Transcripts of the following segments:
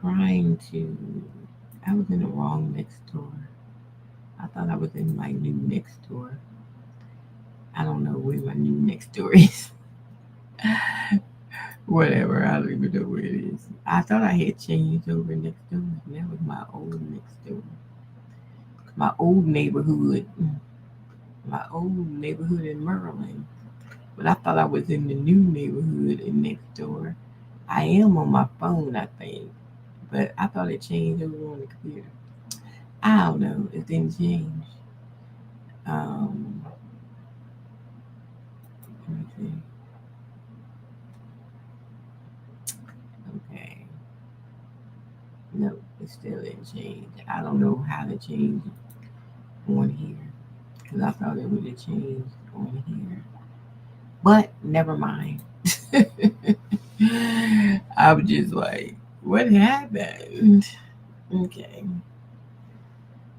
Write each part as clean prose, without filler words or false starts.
trying to. I was in the wrong next door. I thought I was in my new next door. I don't know where my new next door is. Whatever, I don't even know where it is. I thought I had changed over next door. And that was my old next door. My old neighborhood. My old neighborhood in Maryland. But I thought I was in the new neighborhood in next door. I am on my phone, I think. But I thought it changed over on the computer. I don't know. It didn't change. Um, let me see. Okay. No, it still didn't change. I don't know how to change it on here. Because I thought it would have changed on here. But never mind. I was just like, what happened? Okay.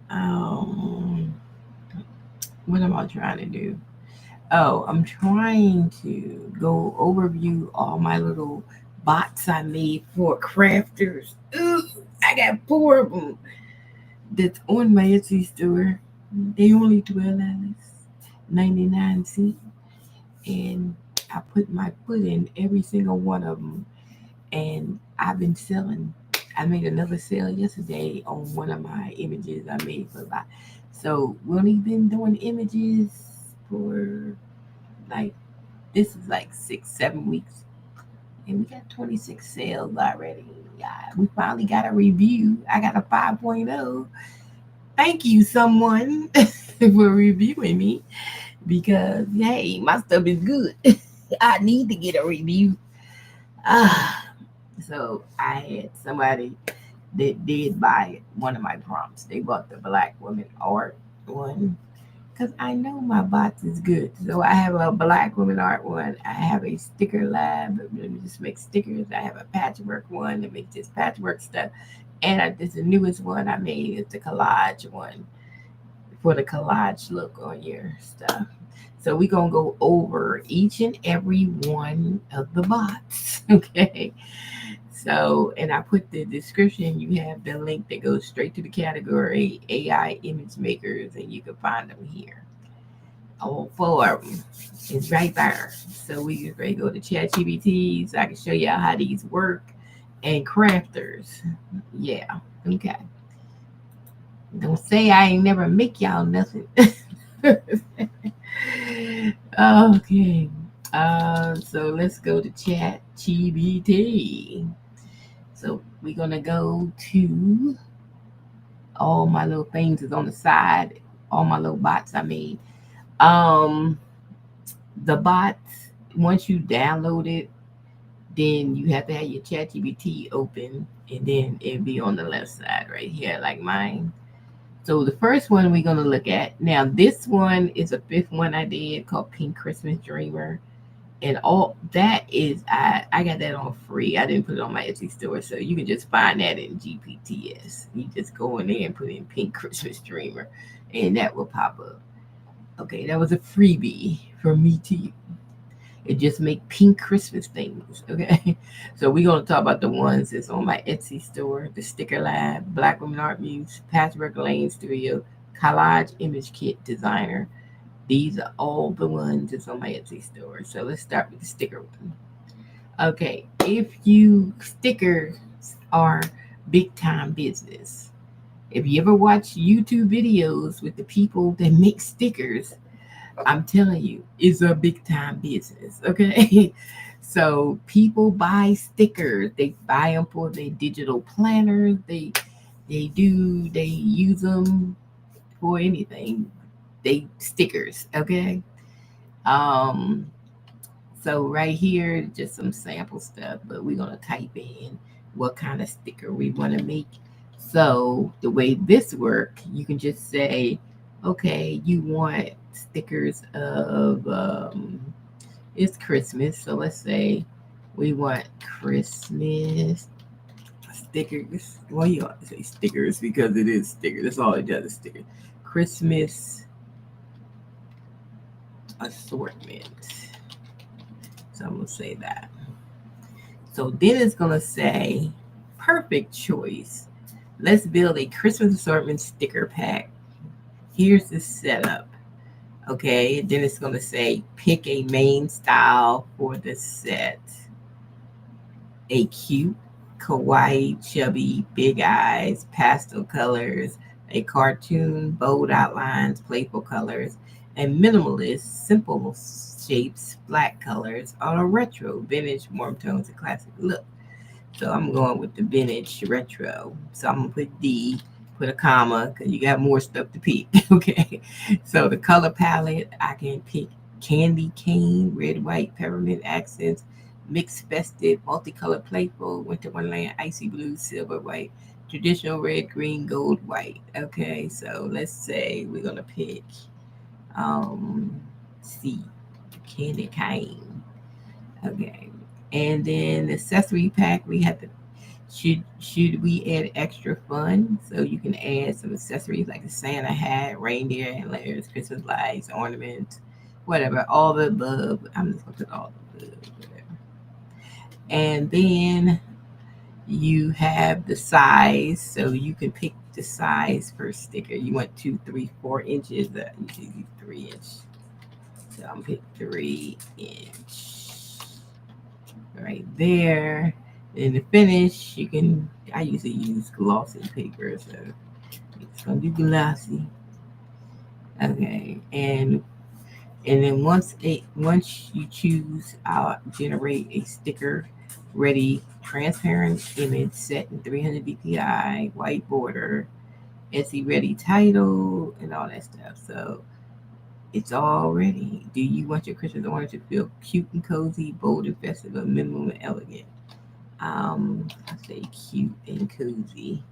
Um, what am I trying to do? Oh, I'm trying to go overview all my little bots I made for crafters. Ooh, I got 4 of them that's on my Etsy store. They only $12.99, and I put my foot in every single one of them, and I've been selling. I made another sale yesterday on one of my images I made for that. So we only been doing images for like this is like 6, 7 weeks, and we got 26 sales already. Yeah, we finally got a review. I got a 5.0. Thank you, someone, for reviewing me because hey, my stuff is good. I need to get a review. Ah, so I had somebody that did buy one of my prompts. They bought the Black Woman Art one because I know my bots is good. So I have a Black Woman Art one. I have a sticker lab that just makes stickers. I have a patchwork one that makes this patchwork stuff. And this the newest one I made is the collage one for the collage look on your stuff. So we're gonna go over each and every one of the bots. Okay. So, and I put the description, you have the link that goes straight to the category AI image makers, and you can find them here. All 4 of them is right there. So we just ready to go to ChatGPT so I can show y'all how these work and crafters. Yeah. Okay. Don't say I ain't never make y'all nothing. Okay. So let's go to ChatGPT. So we're gonna go to all my little things is on the side, all my little bots I made. Um, the bots, once you download it, then you have to have your ChatGPT open, and then it'll be on the left side right here, like mine. So the first one we're gonna look at now. This one is a fifth one I did called Pink Christmas Dreamer, and all that is I got that on free. I didn't put it on my Etsy store, so you can just find that in GPTs. You just go in there and put in Pink Christmas Dreamer, and that will pop up. Okay, that was a freebie from me to you. It just make pink Christmas things. Okay, so we're gonna talk about the ones that's on my Etsy store: the Sticker Lab, Black Women Art Muse, Patchwork Lane Studio, Collage Image Kit Designer. These are all the ones that's on my Etsy store. So let's start with the sticker one. Okay, if you stickers are big time business. If you ever watch YouTube videos with the people that make stickers, I'm telling you, it's a big time business. Okay. So people buy stickers. They buy them for their digital planners. They use them for anything. They stickers. Okay. Um, so right here, just some sample stuff, but we're gonna type in what kind of sticker we want to make. So the way this work, you can just say, okay, you want stickers of it's Christmas, so let's say we want Christmas stickers. Well, you ought to say stickers because it is stickers. That's all it does is stickers. Christmas assortment. So I'm gonna say that. So then it's gonna say, Perfect choice. Let's build a Christmas assortment sticker pack. Here's the setup. Okay, then it's going to say pick a main style for the set. A cute, kawaii, chubby, big eyes, pastel colors, a cartoon, bold outlines, playful colors, and minimalist, simple shapes, flat colors, or a retro, vintage, warm tones, and classic look. So I'm going with the vintage retro. So I'm gonna put D, put a comma, because you got more stuff to pick. Okay. So the color palette, I can pick candy cane, red, white, peppermint accents, mixed festive, multicolored, playful, winter wonderland, icy blue, silver, white, traditional red, green, gold, white. Okay. So let's say we're gonna pick um C, candy cane. Okay. And then the accessory pack, we have to should we add extra fun? So you can add some accessories like a Santa hat, reindeer antlers, Christmas lights, ornaments, whatever, all the above. I'm just gonna put all the above, whatever. And then you have the size, so you can pick the size per sticker. You want 2, 3, 4 inches. Usually 3 inch. So I'm pick 3 inch right there. In the finish, you can. I usually use glossy paper, so it's gonna be glossy. Okay, and then once you choose, I'll generate a sticker ready transparent image set in 300 dpi, white border, Etsy ready title, and all that stuff. So it's all ready. Do you want your Christmas order to feel cute and cozy, bold and festive, or minimal and elegant? I say cute and cozy.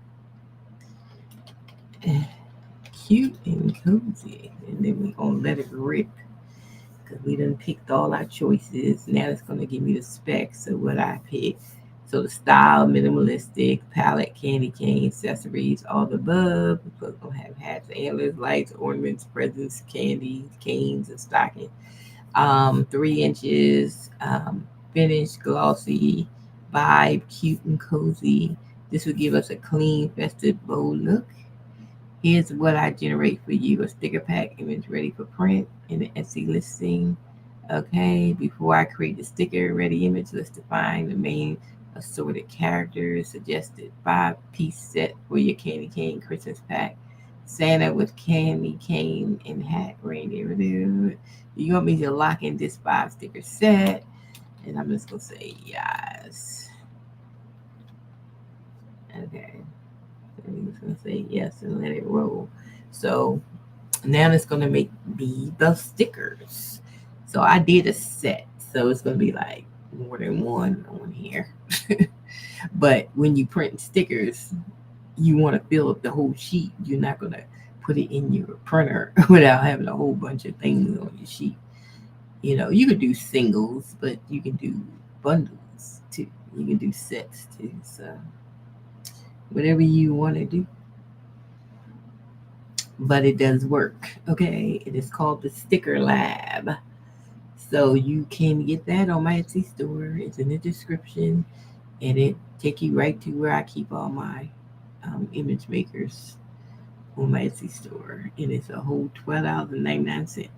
Cute and cozy. And then we're going to let it rip because we done picked all our choices. Now it's going to give me the specs of what I picked. So the style, minimalistic, palette, candy cane, accessories, all the above. We're going to have hats, antlers, lights, ornaments, presents, candies, canes, and stockings. 3 inches, finished, glossy, vibe, cute and cozy. This will give us a clean, festive, bold look. Here's what I generate for you: a sticker pack image ready for print in the Etsy listing. Okay, before I create the sticker ready image, let's define the main assorted characters. Suggested 5-piece set for your candy cane Christmas pack. Santa with candy cane and hat reindeer. You want me to lock in this 5 sticker set? And I'm just gonna say yes. Okay. I'm just gonna say yes and let it roll. So now it's gonna make me the stickers. So I did a set. So it's gonna be like more than one on here. But when you print stickers, you want to fill up the whole sheet. You're not gonna put it in your printer without having a whole bunch of things on your sheet. You could do singles, but you can do bundles too. You can do sets too. So whatever you want to do, but it does work. Okay, it is called the Sticker Lab. So you can get that on my Etsy store. It's in the description, and it take you right to where I keep all my image makers on my Etsy store. And it's a whole $12.99.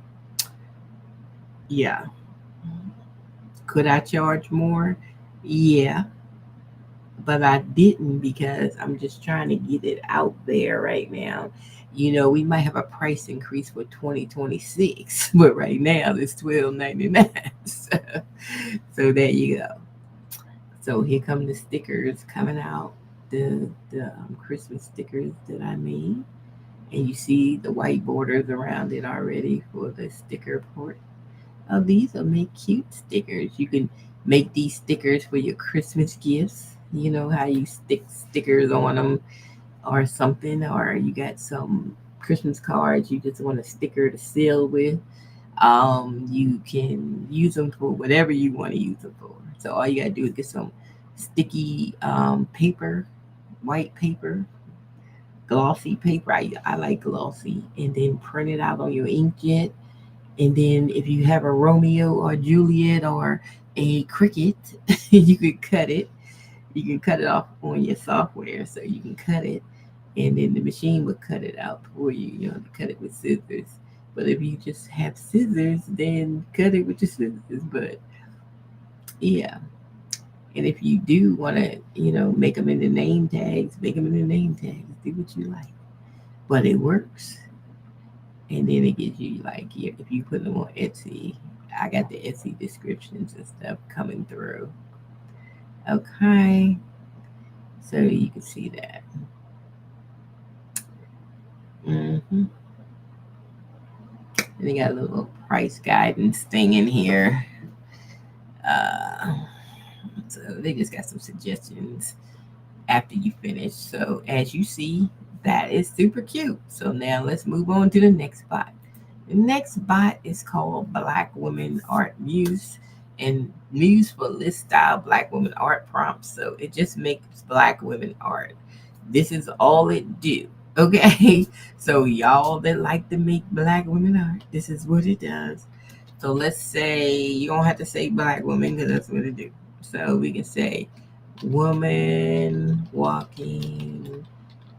Yeah. Could I charge more? Yeah, but I didn't because I'm just trying to get it out there right now. We might have a price increase for 2026, but right now it's $12.99. So there you go. So here come the stickers coming out, the Christmas stickers that I made, and you see the white borders around it already for the sticker port. Oh, these are make cute stickers. You can make these stickers for your Christmas gifts. You know how you stick stickers on them or something, or you got some Christmas cards you just want a sticker to seal with. You can use them for whatever you want to use them for. So all you gotta do is get some sticky paper, white paper, glossy paper. I like glossy, and then print it out on your inkjet. And then if you have a Romeo or Juliet or a cricket, you could cut it You can cut it off on your software, so you can cut it, and then the machine will cut it out for you. You don't have to cut it with scissors. But if you just have scissors, then cut it with your scissors. But yeah, and if you do want to, make them into name tags, make them into name tags. Do what you like. But it works. And then it gives you like, if you put them on Etsy, I got the Etsy descriptions and stuff coming through. Okay, so you can see that. And they got a little price guidance thing in here. Uh, so they just got some suggestions after you finish. So as you see, that is super cute. So now let's move on to the next bot. The next bot is called Black Women Art Muse, and Muse for list style Black women art prompts. So it just makes Black women art. This is all it do. Okay, so y'all that like to make Black women art, this is what it does. So let's say you don't have to say Black woman because that's what it do. So we can say woman walking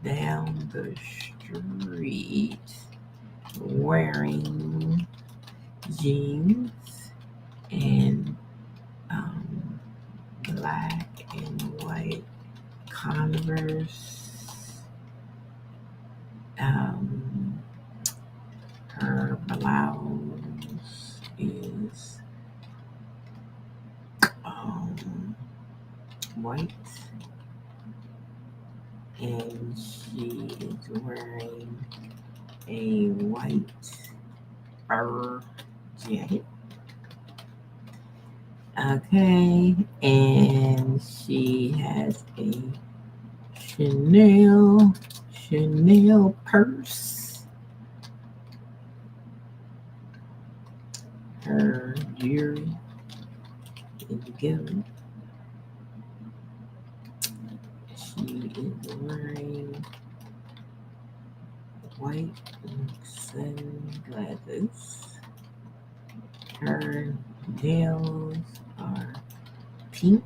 down the street wearing jeans and black and white Converse. Her blouse is white, and she is wearing a white fur jacket. Okay, and she has a Chanel purse. Her jewelry is gold. She is wearing white sunglasses. Her nails are pink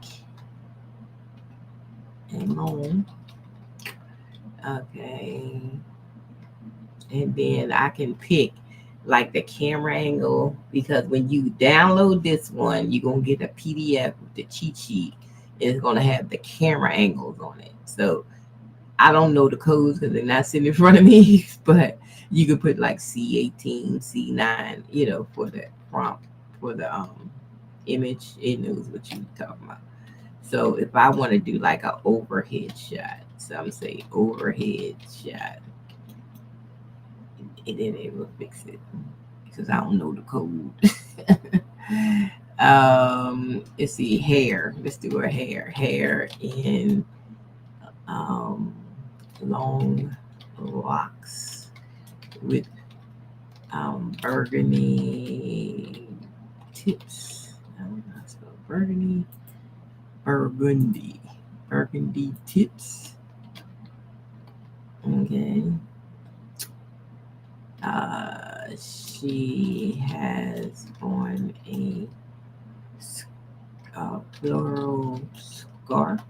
and long. Okay. And then I can pick like the camera angle, because when you download this one, you're going to get a PDF with the cheat sheet. It's going to have the camera angles on it. So I don't know the codes because they're not sitting in front of me, but you could put like C18, C9, for the prompt, for the image. It knows what you're talking about. So if I want to do like an overhead shot, so I'm saying overhead shot, and then it will fix it because I don't know the code. Let's see, hair. Let's do her hair. Hair in long locks with burgundy tips. I don't know how to spell burgundy. Burgundy tips. Okay. She has on a floral scarf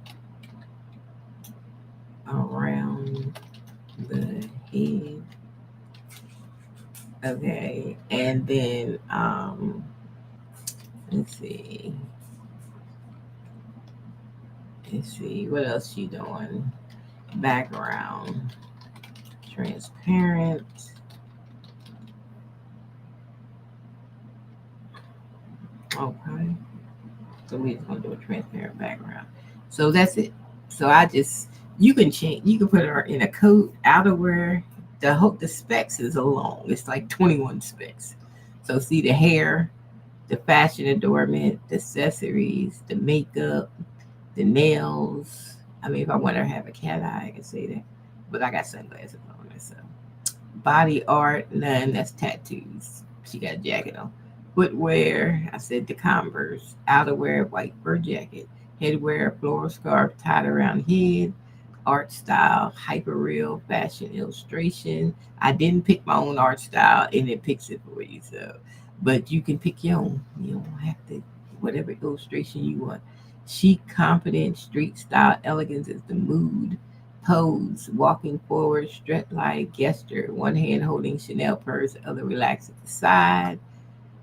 around the head. Okay, and then let's see what else she doing. Background transparent. Okay, so we're just gonna do a transparent background. So that's it. So you can change. You can put her in a coat, outerwear. The specs is long. It's like 21 specs. So see the hair, the fashion adornment, the accessories, the makeup, the nails. I mean, if I want her to have a cat eye, I can say that. But I got sunglasses on her. So body art, none. That's tattoos. She got a jacket on. Footwear, I said the Converse. Outerwear, white fur jacket. Headwear, floral scarf tied around head. Art style, hyper real fashion illustration. I didn't pick my own art style, and it picks it for you. So, but you can pick your own. You don't have to, whatever illustration you want. Chic, confident, street style, elegance is the mood. Pose, walking forward, strut like gesture, one hand holding Chanel purse, other relaxed at the side.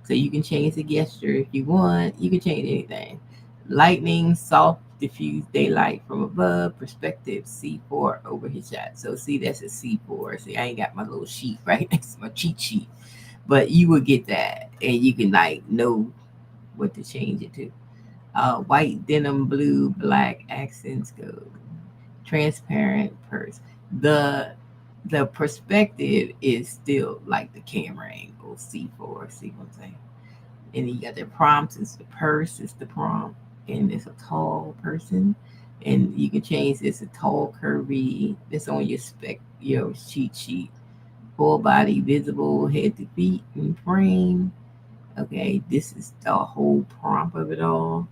So you can change the gesture if you want. You can change anything. Lightning, soft, diffuse daylight from above. Perspective, C4, overhead shot. So see, that's a C4. See, I ain't got my little sheet right next to my cheat sheet. But you will get that. And you can like know what to change it to. White, denim, blue, black, accents, gold. Transparent purse. The the perspective is still like the camera angle, C4, see what I'm saying? And then you got the prompts, it's the purse, it's the prompt, and it's a tall person. And you can change this a tall, curvy, it's on your your cheat sheet. Full body, visible, head to feet, and frame. Okay, this is the whole prompt of it all.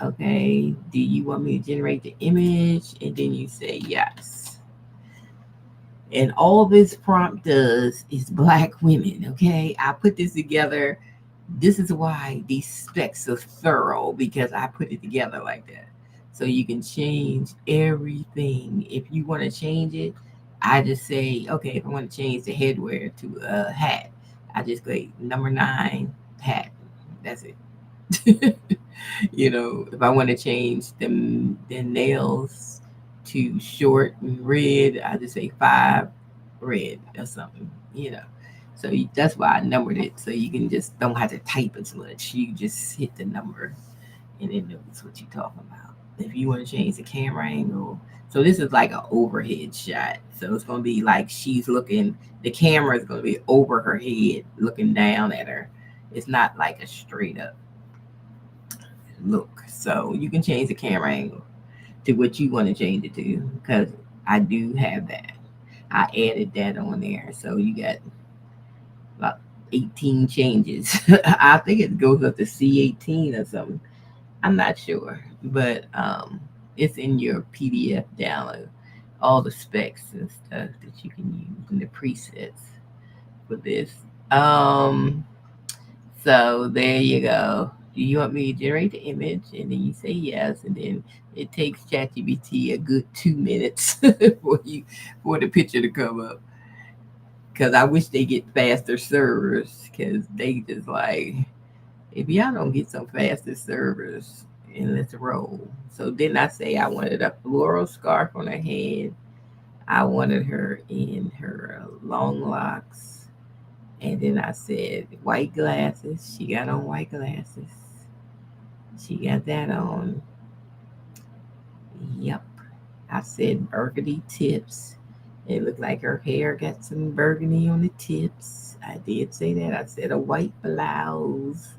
Okay, do you want me to generate the image? And then you say yes. And all this prompt does is black women. Okay, I put this together. This is why these specs are thorough, because I put it together like that. So you can change everything. If you want to change it, I just say, okay, if I want to change the headwear to a hat, I just go number 9 hat. That's it. If I want to change the nails to short and red, I just say 5 red or something. So that's why I numbered it, so you can just don't have to type as much. You just hit the number, and it knows what you're talking about. If you want to change the camera angle, so this is like an overhead shot. So it's gonna be like she's looking. The camera is gonna be over her head, looking down at her. It's not like a straight up look. So you can change the camera angle to what you want to change it to, because I do have that. I added that on there. So you got about 18 changes. I think it goes up to C18 or something. I'm not sure, but it's in your PDF download. All the specs and stuff that you can use and the presets for this. Um, so there you go. Do you want me to generate the image? And then you say yes, and then it takes ChatGPT a good 2 minutes for the picture to come up. Because I wish they get faster servers, because they just like, if y'all don't get some faster servers, and let's roll. So didn't I say I wanted a floral scarf on her head? I wanted her in her long locks. And then I said white glasses. She got on white glasses. She got that on. Yep. I said burgundy tips. It looked like her hair got some burgundy on the tips. I did say that. I said a white blouse.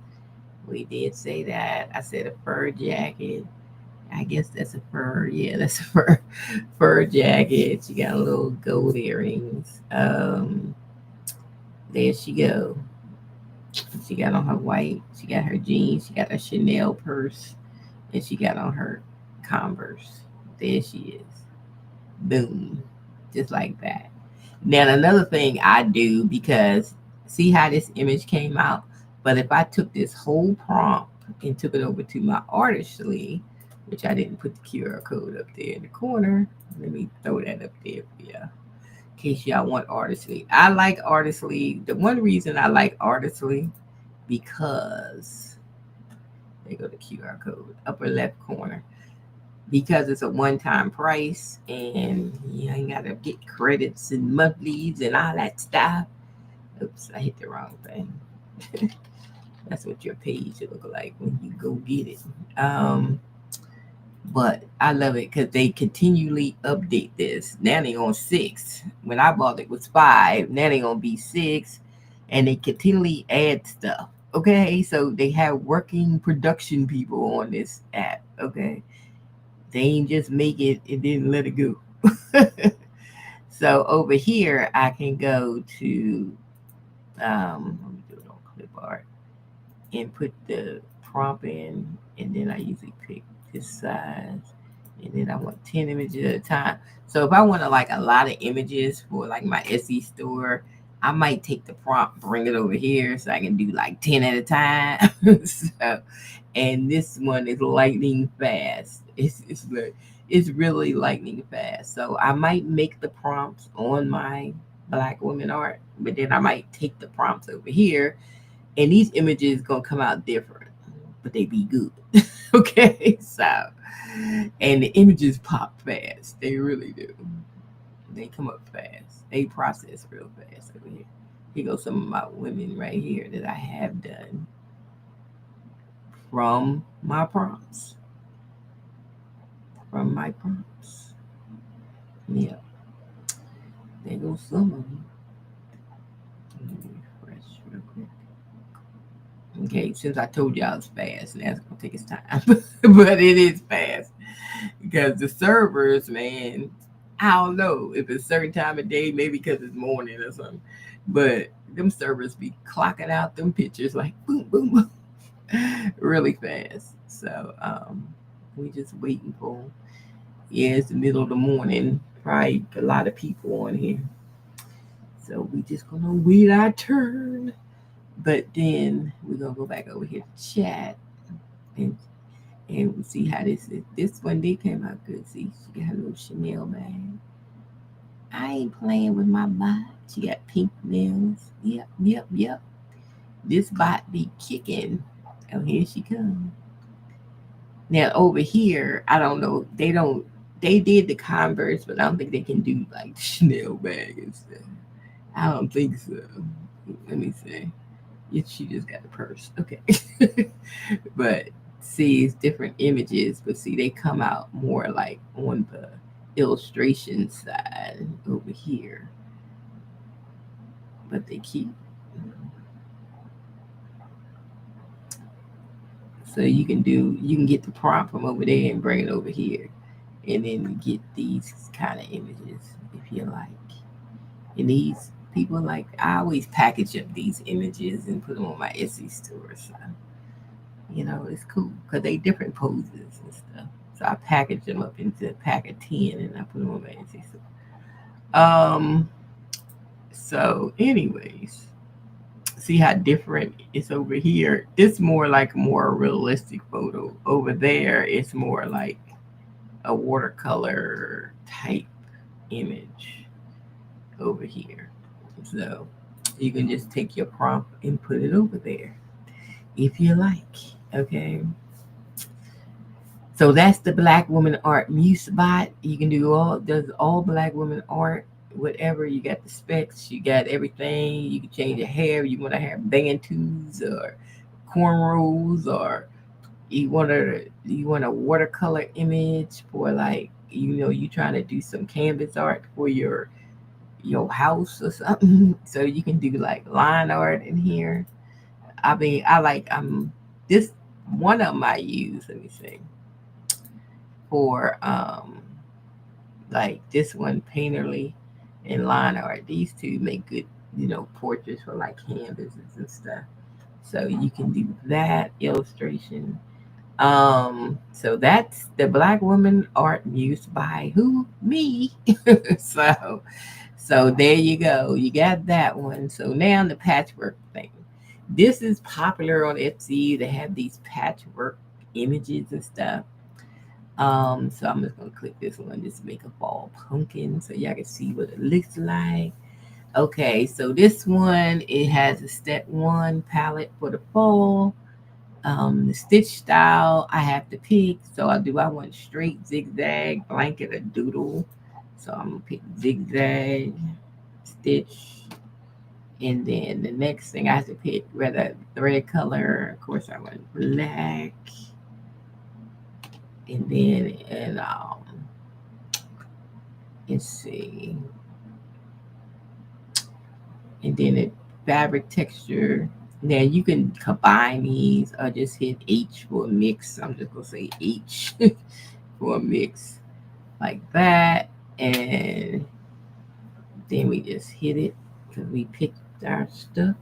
We did say that. I said a fur jacket. I guess that's a fur. Yeah, that's a fur jacket. She got little gold earrings. There she go. She got on her white. She got her jeans. She got a Chanel purse, and she got on her Converse. There she is. Boom, just like that. Now another thing I do, because see how this image came out, but if I took this whole prompt and took it over to my Artistly, which I didn't put the QR code up there in the corner, let me throw that up there for you, in case y'all want Artistly. I like Artistly. The one reason I like Artistly, because they go to QR code, upper left corner, because it's a one-time price and you ain't gotta get credits and monthlies and all that stuff. Oops, I hit the wrong thing. That's what your page should look like when you go get it. But I love it because they continually update this. Now they on 6. When I bought it was 5. Now they gonna be 6, and they continually add stuff. Okay, so they have working production people on this app. Okay, they ain't just make it and then let it go. So over here, I can go to let me do it on clip art and put the prompt in, and then I usually pick this size, and then I want 10 images at a time. So if I want to like a lot of images for like my Etsy store, I might take the prompt, bring it over here so I can do like 10 at a time. So, and this one is lightning fast. It's really lightning fast. So I might make the prompts on my Black women art, but then I might take the prompts over here, and these images gonna come out different, but they be good. Okay, so and the images pop fast. They really do. They come up fast. They process real fast over here. Here goes some of my women right here that I have done from my prompts. From my prompts. Yeah, there goes some of them. Let me refresh real quick. Okay, since I told y'all it's fast, now it's gonna take its time, but it is fast because the servers, man, I don't know if it's a certain time of day, maybe because it's morning or something, but them servers be clocking out them pictures like boom, boom, boom, really fast. So we just waiting for. Yeah, it's the middle of the morning. Probably a lot of people on here, so we just gonna wait our turn. But then we're gonna go back over here to chat and we see how this is. This one did came out good. See, she got a little Chanel bag. I ain't playing with my bot. She got pink nails. Yep, yep, yep. This bot be kicking. Oh, here she comes. Now over here, I don't know. They don't. They did the Converse, but I don't think they can do like Chanel bag and stuff. I don't think so. Let me see. Yeah, she just got a purse. Okay. But see, it's different images, but see, they come out more like on the illustration side over here. But they keep. So you can get the prompt from over there and bring it over here, and then get these kind of images if you like. And these people like I always package up these images and put them on my Etsy store. So it's cool because they different poses and stuff. So I package them up into a pack of 10 and I put them on my Etsy store. So anyways, see how different it's over here. It's more like a more realistic photo. Over there, it's more like a watercolor type image over here. So you can just take your prompt and put it over there if you like. Okay. So that's the Black Woman Art Muse bot. You can does all Black women art, whatever. You got the specs, you got everything. You can change your hair. You want to have bantus or cornrows, or you want a watercolor image for like you trying to do some canvas art for your house or something. So you can do like line art in here. I mean, I like this one of them I use. Let me see for like this one painterly and line art. These two make good portraits for like canvases and stuff. So you can do that illustration. So that's the Black Woman Art Muse by who? Me. so so there you go. You got that one. So now the patchwork thing. This is popular on Etsy. They have these patchwork images and stuff. So I'm just gonna click this one, just make a fall pumpkin so y'all can see what it looks like. Okay, so this one it has a step one palette for the fall. The stitch style I have to pick. So I want straight, zigzag, blanket, or doodle. So I'm gonna pick zigzag, stitch, and then the next thing I have to pick whether thread color. Of course I want black, and then let's see, and then the fabric texture. Now you can combine these or just hit H for a mix. I'm just gonna say H for a mix like that, and then we just hit it because we picked our stuff,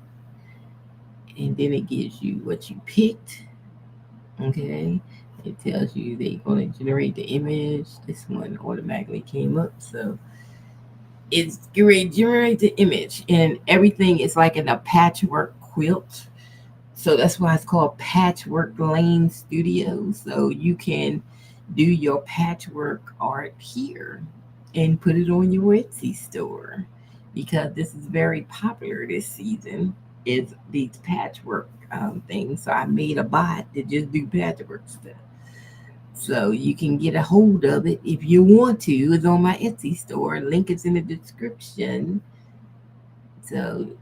and then it gives you what you picked. Okay, it tells you they're going to generate the image. This one automatically came up, so It's generate the image, and everything is like in a patchwork quilt. So that's why it's called Patchwork Lane Studio. So you can do your patchwork art here and put it on your Etsy store, because this is very popular this season. Is these patchwork things. So I made a bot that just do patchwork stuff. So you can get a hold of it if you want to. It's on my Etsy store. Link is in the description. So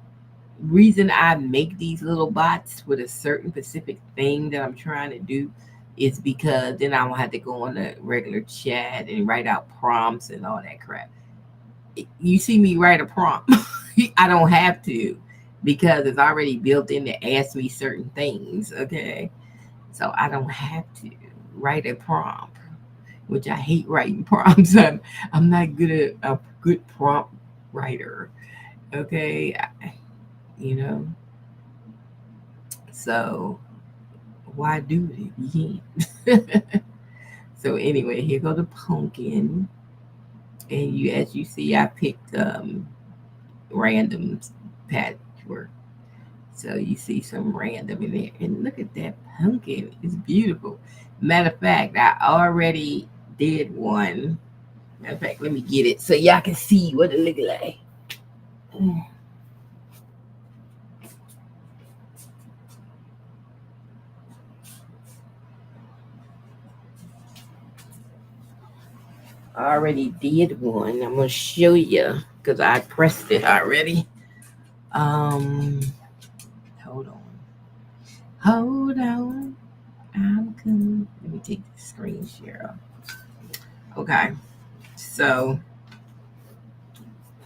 reason I make these little bots with a certain specific thing that I'm trying to do is because then I don't have to go on the regular chat and write out prompts and all that crap. You see me write a prompt. I don't have to, because it's already built in to ask me certain things. Okay. So I don't have to write a prompt, which I hate writing prompts. I'm not good at a good prompt writer. Okay. You know, so why do it if you can't? So anyway, here go the pumpkin, and you, as you see, I picked random patchwork. So you see some random in there, and look at that pumpkin; it's beautiful. Matter of fact, I already did one. Matter of fact, let me get it so y'all can see what it look like. I already did one. I'm gonna show you because I pressed it already. Um, hold on. Hold on. I'm coming. Let me take the screen share off. Okay. So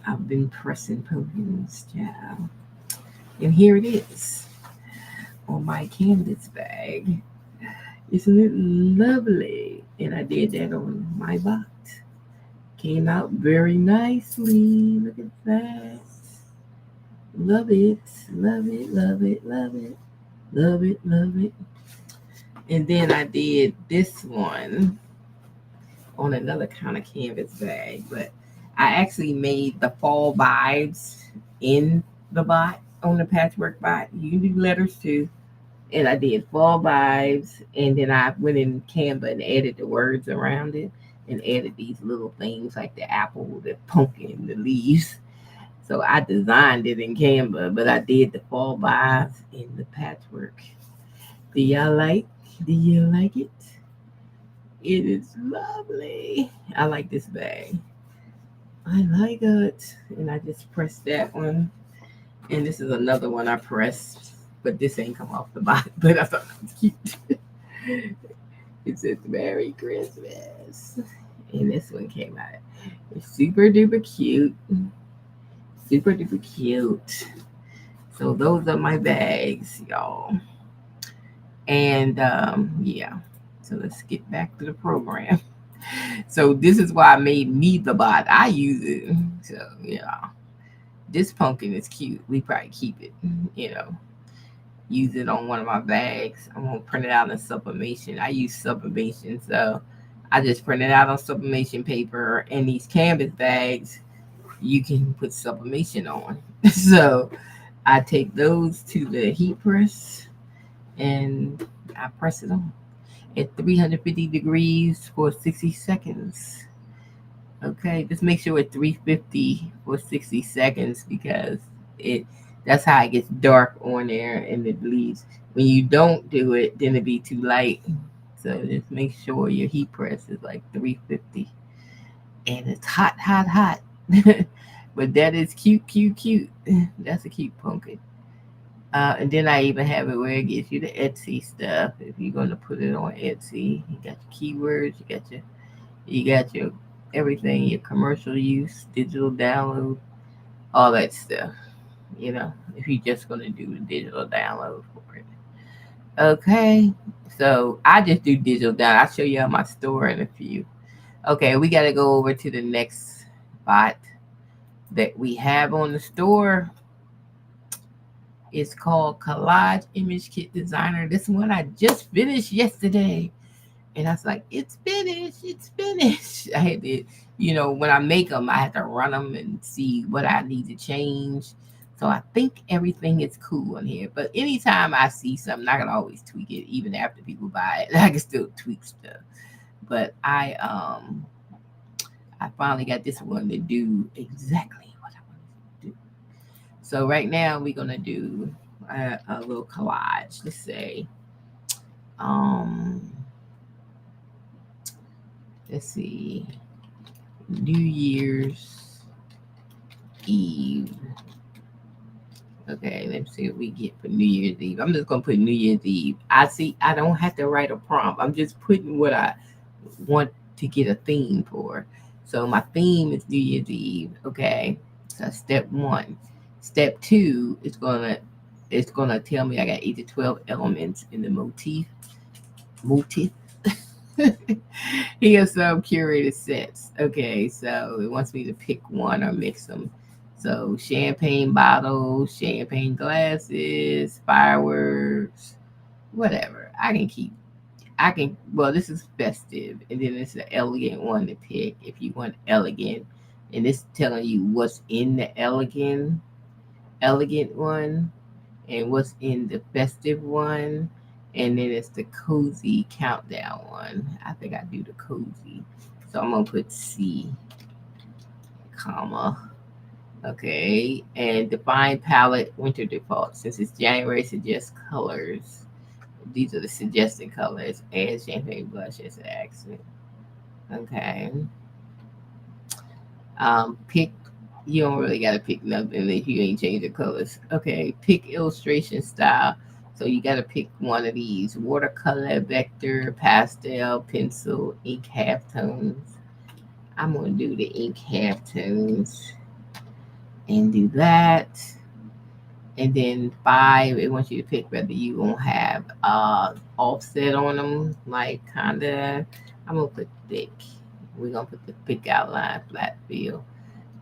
I've been pressing pumpkins, child. And here it is on my canvas bag. Isn't it lovely? And I did that on my box. Came out very nicely. Look at that. Love it. Love it. Love it. Love it. Love it. Love it. And then I did this one on another kind of canvas bag, but I actually made the fall vibes in the bot, on the patchwork bot. You can do letters too. And I did fall vibes, and then I went in Canva and added the words around it, and added these little things like the apple, the pumpkin, the leaves. So I designed it in Canva, but I did the fall vibes in the patchwork. Do y'all like? Do you like it? It is lovely. I like this bag. I like it. And I just pressed that one. And this is another one I pressed, but this ain't come off the bottom. But I thought it was cute. It says Merry Christmas. And this one came out. It's super duper cute. Super duper cute. So those are my bags, y'all. And yeah. So let's get back to the program. So this is why I made me the bot. I use it. So yeah. This pumpkin is cute. We probably keep it, you know. Use it on one of my bags. I'm gonna print it out in sublimation. I use sublimation, so I just print it out on sublimation paper. And these canvas bags, you can put sublimation on. So I take those to the heat press and I press it on at 350 degrees for 60 seconds. Okay, just make sure it's 350 for 60 seconds, because it that's how it gets dark on there and it bleeds. When you don't do it, then it'd be too light. So just make sure your heat press is like 350. And it's hot, hot, hot. But that is cute, cute, cute. That's a cute pumpkin. And then I even have it where it gives you the Etsy stuff. If you're gonna put it on Etsy, you got your keywords, you got your everything, your commercial use, digital download, all that stuff. You know, if you're just gonna do the digital download for it. Okay, so I just do digital download. I'll show you on my store in a few. Okay, we got to go over to the next bot that we have on the store. It's called Collage Image Kit Designer. This one I just finished yesterday. And I was like, it's finished, it's finished. I had to, when I make them, I have to run them and see what I need to change. So I think everything is cool in here. But anytime I see something, I can always tweak it, even after people buy it. I can still tweak stuff. But I finally got this one to do exactly what I want to do. So right now we're gonna do a little collage. Let's say, um, let's see, New Year's Eve. Okay, let's see what we get for New Year's Eve. I'm just gonna put New Year's Eve. I don't have to write a prompt. I'm just putting what I want to get a theme for. So my theme is New Year's Eve. Okay, so step one. Step two is gonna tell me I got 8 to 12 elements in the motif. Motif. Here's some curated sets. Okay, so it wants me to pick one or mix them. So champagne bottles, champagne glasses, fireworks, whatever. Well, this is festive, and then it's an elegant one to pick if you want elegant. And it's telling you what's in the elegant one and what's in the festive one. And then it's the cozy countdown one. I think I do the cozy. So I'm gonna put C, comma. Okay. And define palette winter default. Since it's January, suggest colors. These are the suggested colors. Add champagne blush as an accent. Okay. Pick. You don't really gotta pick nothing if you ain't change the colors. Okay. Pick illustration style. So you gotta pick one of these: watercolor, vector, pastel, pencil, ink halftones. I'm gonna do the ink halftones and do that. And then 5, it wants you to pick whether you gonna have offset on them, like kinda. I'm gonna put thick. We're gonna put the thick outline, flat feel.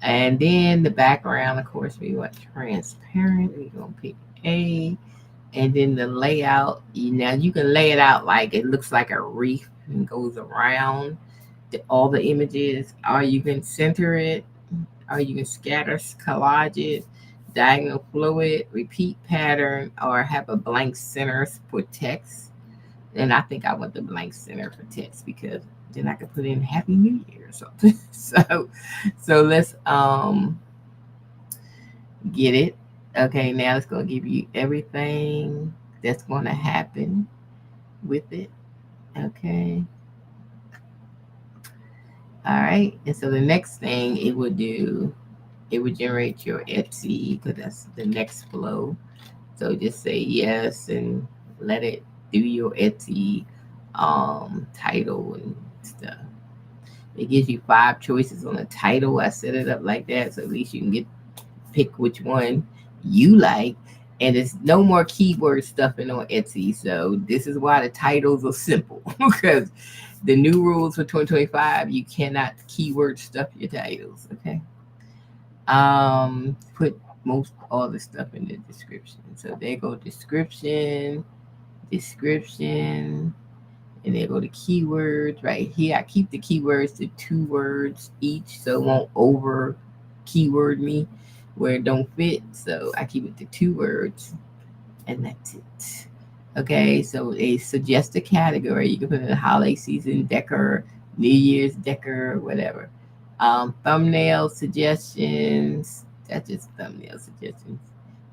And then the background, of course, we want transparent. We're gonna pick A. And then the layout, now you can lay it out like it looks like a wreath and goes around all the images, or you can center it, or you can scatter, collage it, diagonal fluid, repeat pattern, or have a blank center for text. And I think I want the blank center for text because then I could put in Happy New Year or something. So let's get it. Okay, now it's gonna give you everything that's gonna happen with it. Okay. All right. And so the next thing it would do, it would generate your Etsy because that's the next flow. So just say yes and let it do your Etsy title and stuff. It gives you 5 choices on the title. I set it up like that so at least you can pick which one you like. And it's no more keyword stuffing on Etsy. So this is why the titles are simple because the new rules for 2025, you cannot keyword stuff your titles. Okay. Put most all the stuff in the description. So there go description, and there go the keywords right here. I keep the keywords to 2 words each, so it won't over keyword me where it don't fit. So I keep it to 2 words, and that's it. Okay, so a suggest a category. You can put in the holiday season decor, New Year's decor, whatever. Thumbnail suggestions. That's just thumbnail suggestions.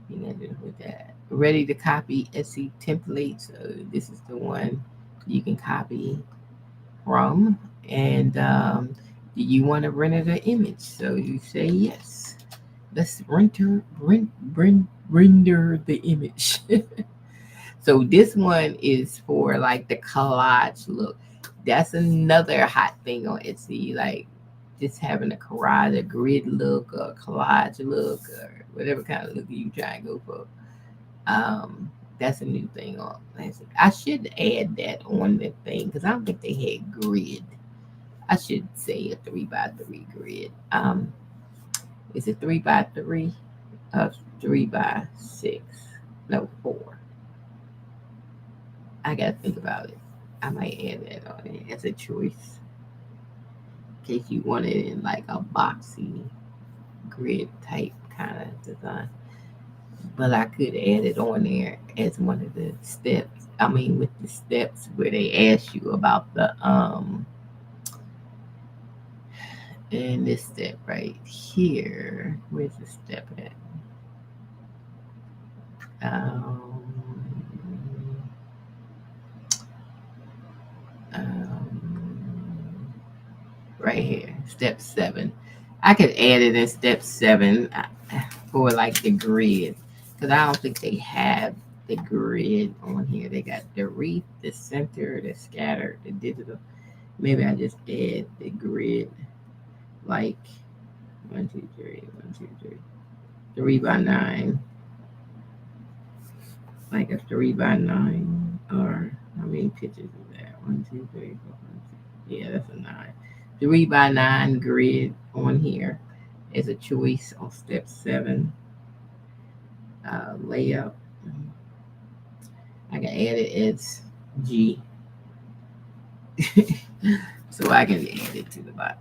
You know, with that. Ready to copy Etsy template. So this is the one you can copy from. And do you want to render the image? So you say yes. Let's render the image. So this one is for like the collage look. That's another hot thing on Etsy, like just having a collage, a grid look, or a collage look, or whatever kind of look you try and go for. That's a new thing on. I should add that on the thing because I don't think they had grid. I should say a 3x3 grid. Is it 3x3? 3x6? No, 4. I gotta think about it. I might add that on there as a choice in case you want it in like a boxy grid type kind of design. But I could add it on there as one of the steps. I mean, with the steps where they ask you about the and this step right here. Where's the step at? Um, um, right here, step 7. I could add it in step 7 for like the grid because I don't think they have the grid on here. They got the wreath, the center, the scatter, the digital. Maybe I just add the grid like 1, 2, 3, 1, 2, 3, 3 by 9, like a 3 by 9, or how many pictures is that? 1, 2, 3, 4, 5, 6. Yeah, that's a 9. 3 by 9 grid on here is a choice on step 7. Layout. I can add it as G, so I can add it to the bottom.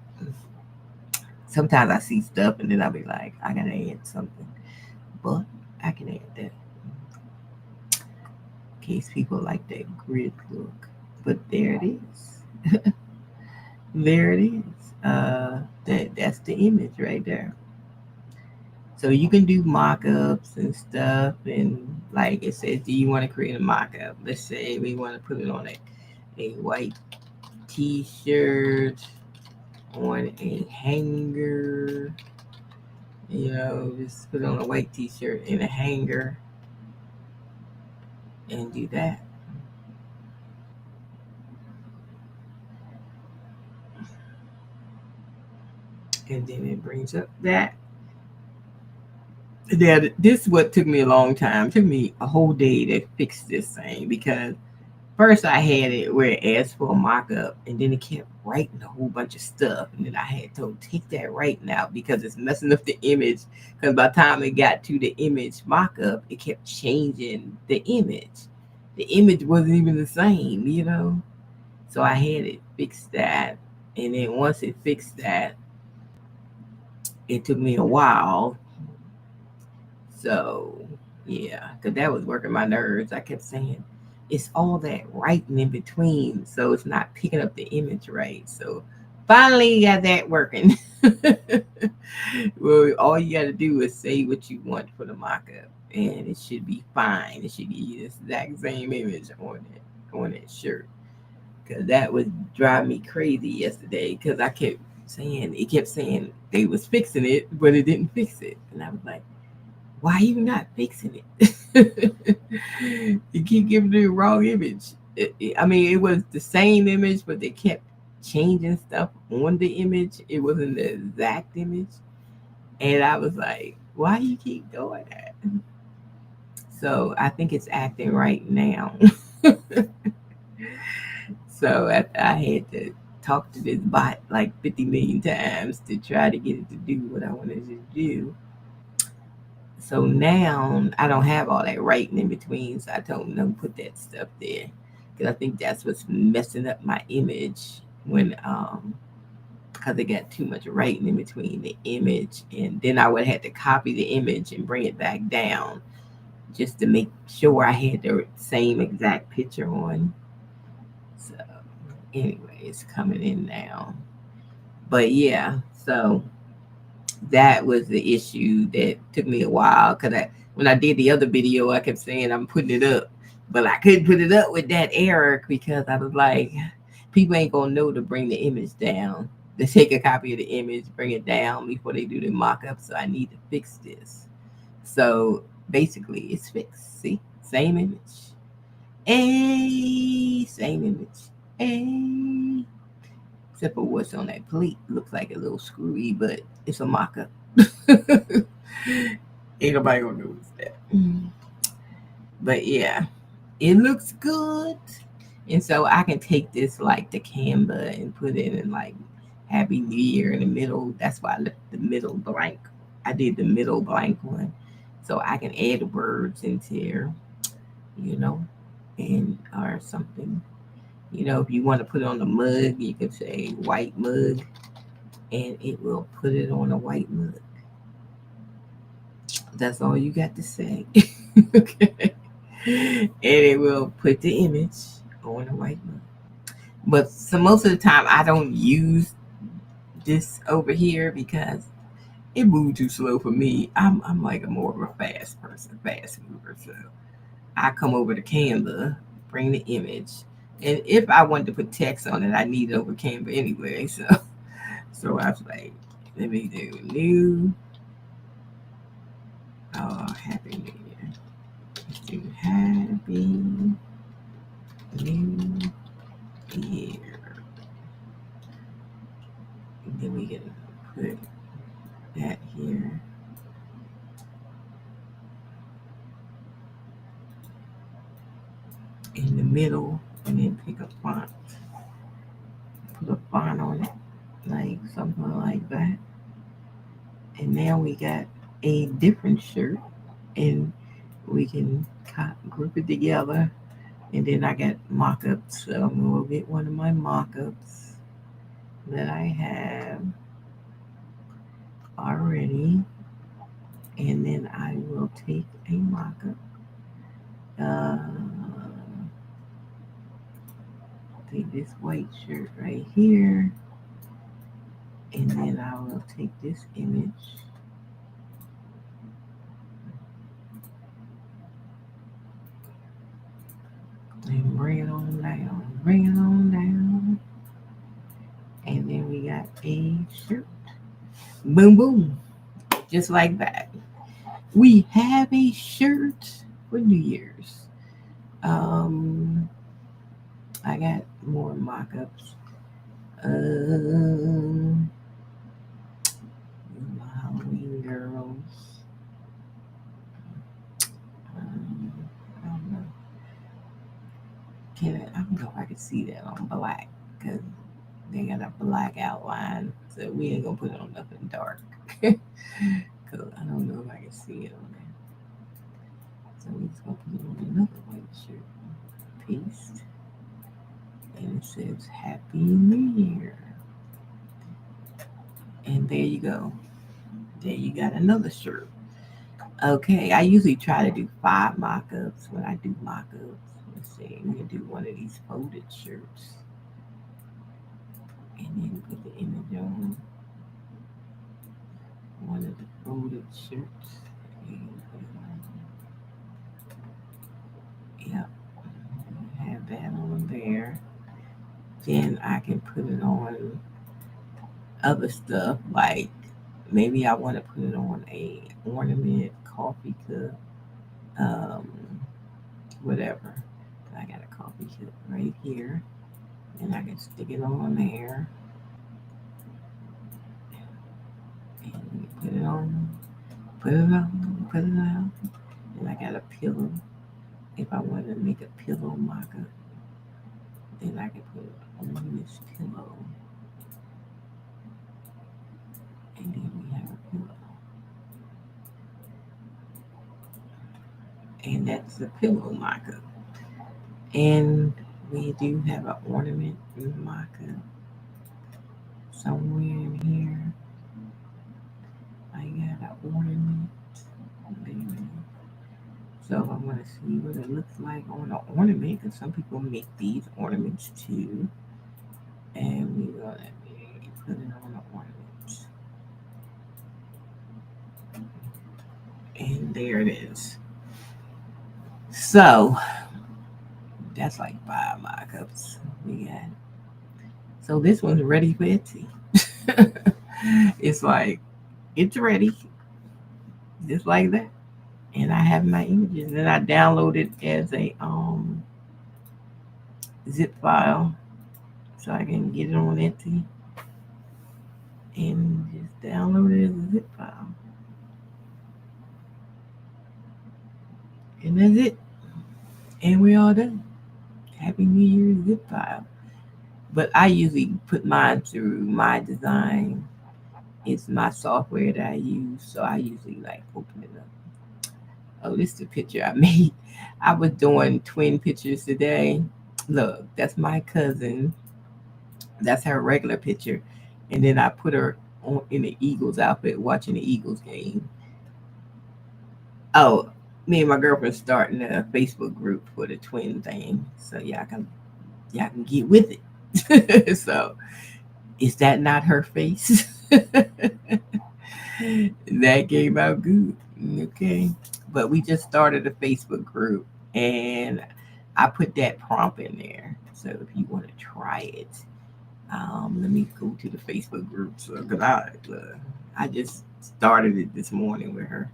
Sometimes I see stuff and then I'll be like, I gotta add something, but I can add that in case people like that grid look. But there it is. There it is. That's the image right there. So you can do mock-ups and stuff, and like it says, do you want to create a mock-up? Let's say we want to put it on a white t-shirt on a hanger. Just put it on a white t-shirt in a hanger and do that. And then it brings up that. This is what took me a long time. It took me a whole day to fix this thing because first I had it where it asked for a mock-up and then it kept writing a whole bunch of stuff. And then I had to take that writing out because it's messing up the image. Because by the time it got to the image mock-up, it kept changing the image. The image wasn't even the same. So I had it fix that. And then once it fixed that, it took me a while. So, yeah, because that was working my nerves. I kept saying, it's all that writing in between. So it's not picking up the image right. So finally got that working. Well, all you got to do is say what you want for the mock-up, and it should be fine. It should give you this exact same image on that shirt. Because that was driving me crazy yesterday because it kept saying they was fixing it, but it didn't fix it. And I was like, why are you not fixing it? You keep giving the wrong image. I mean, it was the same image, but they kept changing stuff on the image. It wasn't the exact image. And I was like, why you keep doing that? So I think it's acting right now. So I had to talk to this bot like 50 million times to try to get it to do what I wanted it to do. So now I don't have all that writing in between. So I told them don't put that stuff there because I think that's what's messing up my image when because they got too much writing in between the image, and then I would have to copy the image and bring it back down just to make sure I had the same exact picture on. So anyway, it's coming in now. But yeah, so that was the issue that took me a while because when I did the other video, I kept saying I'm putting it up, but I couldn't put it up with that error because I was like, people ain't gonna know to bring the image down. They take a copy of the image, bring it down before they do the mock-up. So I need to fix this. So basically, it's fixed. See, same image, same image, except for what's on that plate. Looks like a little screwy, but it's a mock-up. Ain't nobody gonna notice that. But yeah, it looks good. And so I can take this like to Canva and put it in like Happy New Year in the middle. That's why I left the middle blank. I did the middle blank one. So I can add words into here, and or something. If you want to put it on a mug, you can say white mug, and it will put it on a white mug. That's all you got to say. Okay. And it will put the image on a white mug. But so most of the time, I don't use this over here because it moved too slow for me. I'm like a more of a fast person, fast mover. So I come over to Canva, bring the image, and if I wanted to put text on it, I need it over Canva anyway. So I was like, let me do new. Oh, happy New Year! Let's do happy New Year. And then we can put that here in the middle, and then pick a font. Put a font on it, like something like that. And now we got a different shirt, and we can group it together. And then I got mock-ups, so I'm gonna get one of my mock-ups that I have already, and then I will take a mock-up. Uh, take this white shirt right here, and then I will take this image and bring it on down, bring it on down, and then we got a shirt. Boom, boom, just like that. We have a shirt for New Year's. Um, I got more mock-ups. Halloween girls. I don't know. I don't know if I can see that on black because they got a black outline, so we ain't gonna put it on nothing dark. Cause I don't know if I can see it on there. So we just gonna put it on another white shirt. Paste, and it says Happy New Year. And there you go. There you got another shirt. Okay, I usually try to do 5 mock-ups when I do mock-ups. Let's see, we can do one of these folded shirts. And then put the image on one of the folded shirts. Yep, have that on there. Then I can put it on other stuff, like maybe I want to put it on a ornament, coffee cup, um, whatever. I got a coffee cup right here, and I can stick it on there, and put it on, put it on, put it on. And I got a pillow. If I want to make a pillow mock-up, then I can put it on this pillow, and then we have a pillow, and that's the pillow mock-up. And we do have an ornament mock-up somewhere in here. I got an ornament there. So I want to see what it looks like on an ornament, because some people make these ornaments too. And we're gonna put it on an ornament. And there it is. So that's like 5 mock-ups we got. So this one's ready for Etsy. It's like it's ready, just like that. And I have my images, and I download it as a zip file, so I can get it on Etsy and just download it as a zip file. And that's it. And we all done. Happy New Year zip file. But I usually put mine through my design. It's my software that I use, so I usually like open it up. Oh, this is the picture I made. I was doing twin pictures today. Look, that's my cousin. That's her regular picture. And then I put her on in the Eagles outfit watching the Eagles game. Oh, me and my girlfriend starting a Facebook group for the twin thing. So y'all can get with it. So is that not her face? That came out good. Okay. But we just started a Facebook group and I put that prompt in there. So if you want to try it, let me go to the Facebook group. So, cause I just started it this morning with her.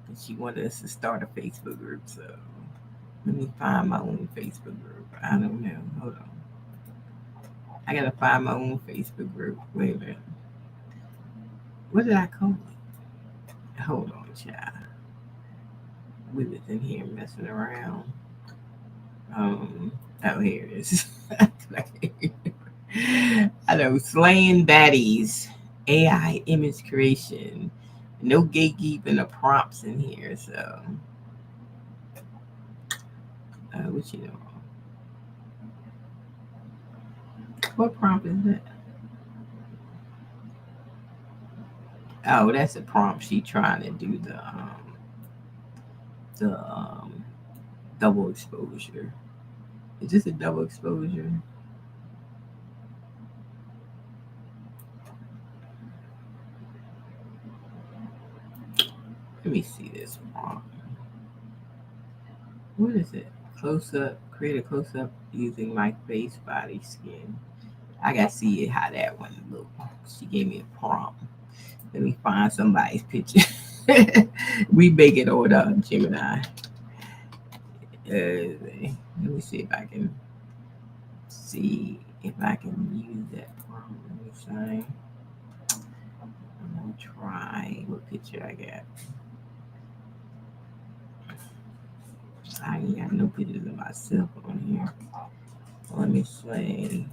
And she wanted us to start a Facebook group. So let me find my own Facebook group. I don't know. Hold on. I gotta find my own Facebook group. Wait a minute. What did I call it? Hold on, child. We was in here messing around. Oh, here it is. I know, slaying baddies, AI image creation, no gatekeeping the prompts in here. So, what you know? What prompt is that? Oh, that's a prompt. She trying to do the double exposure. Is this a double exposure? Let me see this prompt. What is it? Close up. Create a close up using my face, body, skin. I gotta see how that one look. She gave me a prompt. Let me find somebody's picture. We make it on Gemini. Let me see if I can use that prompt. Let me say. I'm gonna try what picture I got. I ain't got no pictures of myself on here. Let me say.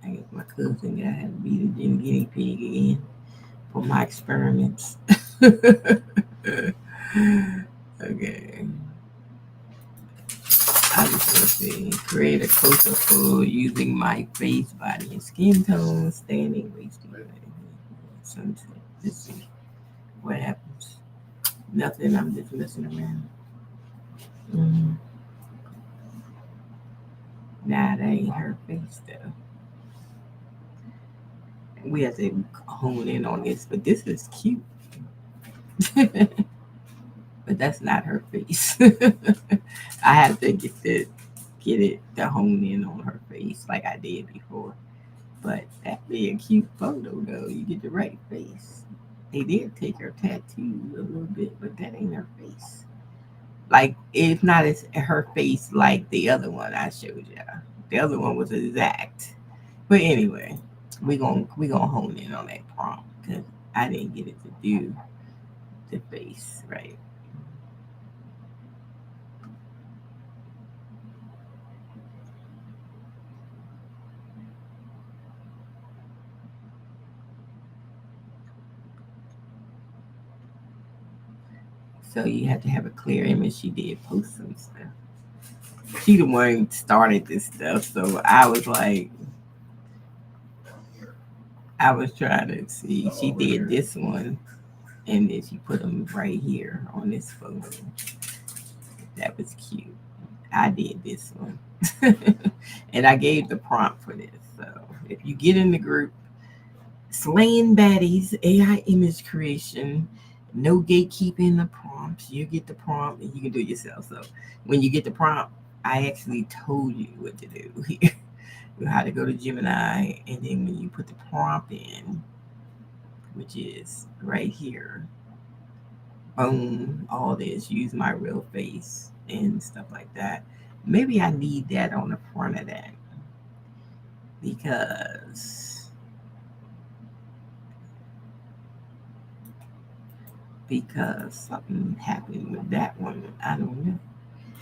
I guess my cousin got had to be the guinea pig again for my experiments. Okay. I just want to see. Create a closer photo using my face, body, and skin tone, standing, waist, sunset. Let's see what happens. Nothing. I'm just messing around. Mm. Nah, that ain't her face though. We have to hone in on this, but this is cute. But that's not her face. I have to get it to hone in on her face like I did before. But that be a cute photo though. You get the right face. They did take her tattoo a little bit, but that ain't her face. Like it's not as her face like the other one I showed you. The other one was exact. But anyway, we gonna hone in on that prompt because I didn't get it to do the face right. So you have to have a clear image. She did post some stuff. She the one started this stuff, so I was trying to see. She did this one, and then she put them right here on this photo. That was cute. I did this one, and I gave the prompt for this. So if you get in the group, slaying baddies, AI image creation, no gatekeeping the prompts. You get the prompt, and you can do it yourself. So when you get the prompt, I actually told you what to do here. How to go to Gemini, and then when you put the prompt in, which is right here, boom, all this, use my real face and stuff like that. Maybe I need that on the front of that because something happened with that one. I don't know.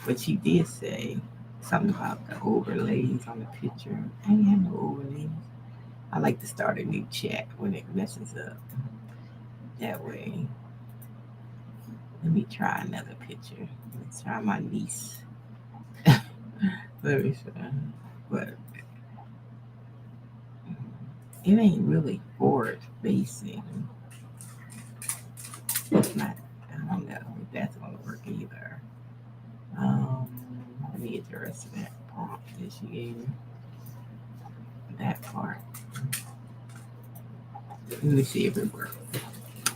But she did say something about the overlays on the picture. I ain't have no overlays. I like to start a new chat when it messes up. That way. Let me try another picture. Let's try my niece. Let me see. But it ain't really forward facing. It's not. I don't know if that's gonna work either. Um, Let me get the rest of that prompt that she gave me. That part. Let me see if it works.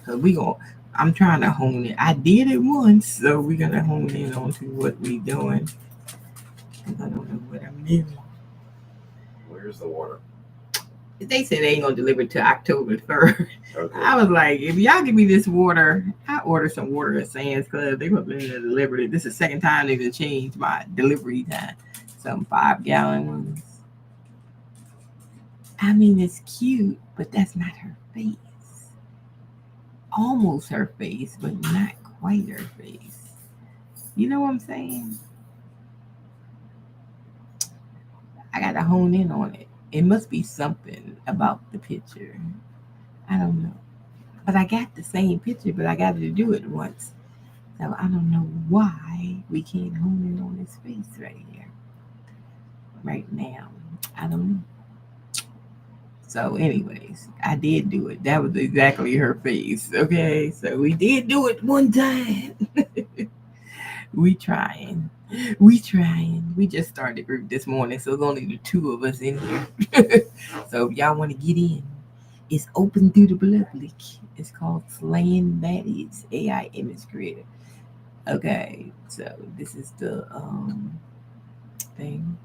So we going I'm trying to hone it. I did it once, so we're gonna hone in on to what we doing. I don't know what I'm doing. Where's the water? They said they ain't gonna deliver to October 3rd. Okay. I was like, if y'all give me this water, I ordered some water at Sam's Club. They put me in the delivery. This is the second time they've changed my delivery time. Some 5-gallon ones. I mean, it's cute, but that's not her face. Almost her face, but not quite her face. You know what I'm saying? I got to hone in on it. It must be something about the picture. I don't know. But I got the same picture, but I got to do it once. So I don't know why we can't hone in on his face right here, right now. I don't know. So, anyways, I did do it. That was exactly her face. Okay, so we did do it one time. we trying. We trying. We just started the group this morning, so it's only the two of us in here. So if y'all want to get in, it's open through the public. It's called Slaying Baddies AI Image Creator. Okay, so this is the thing.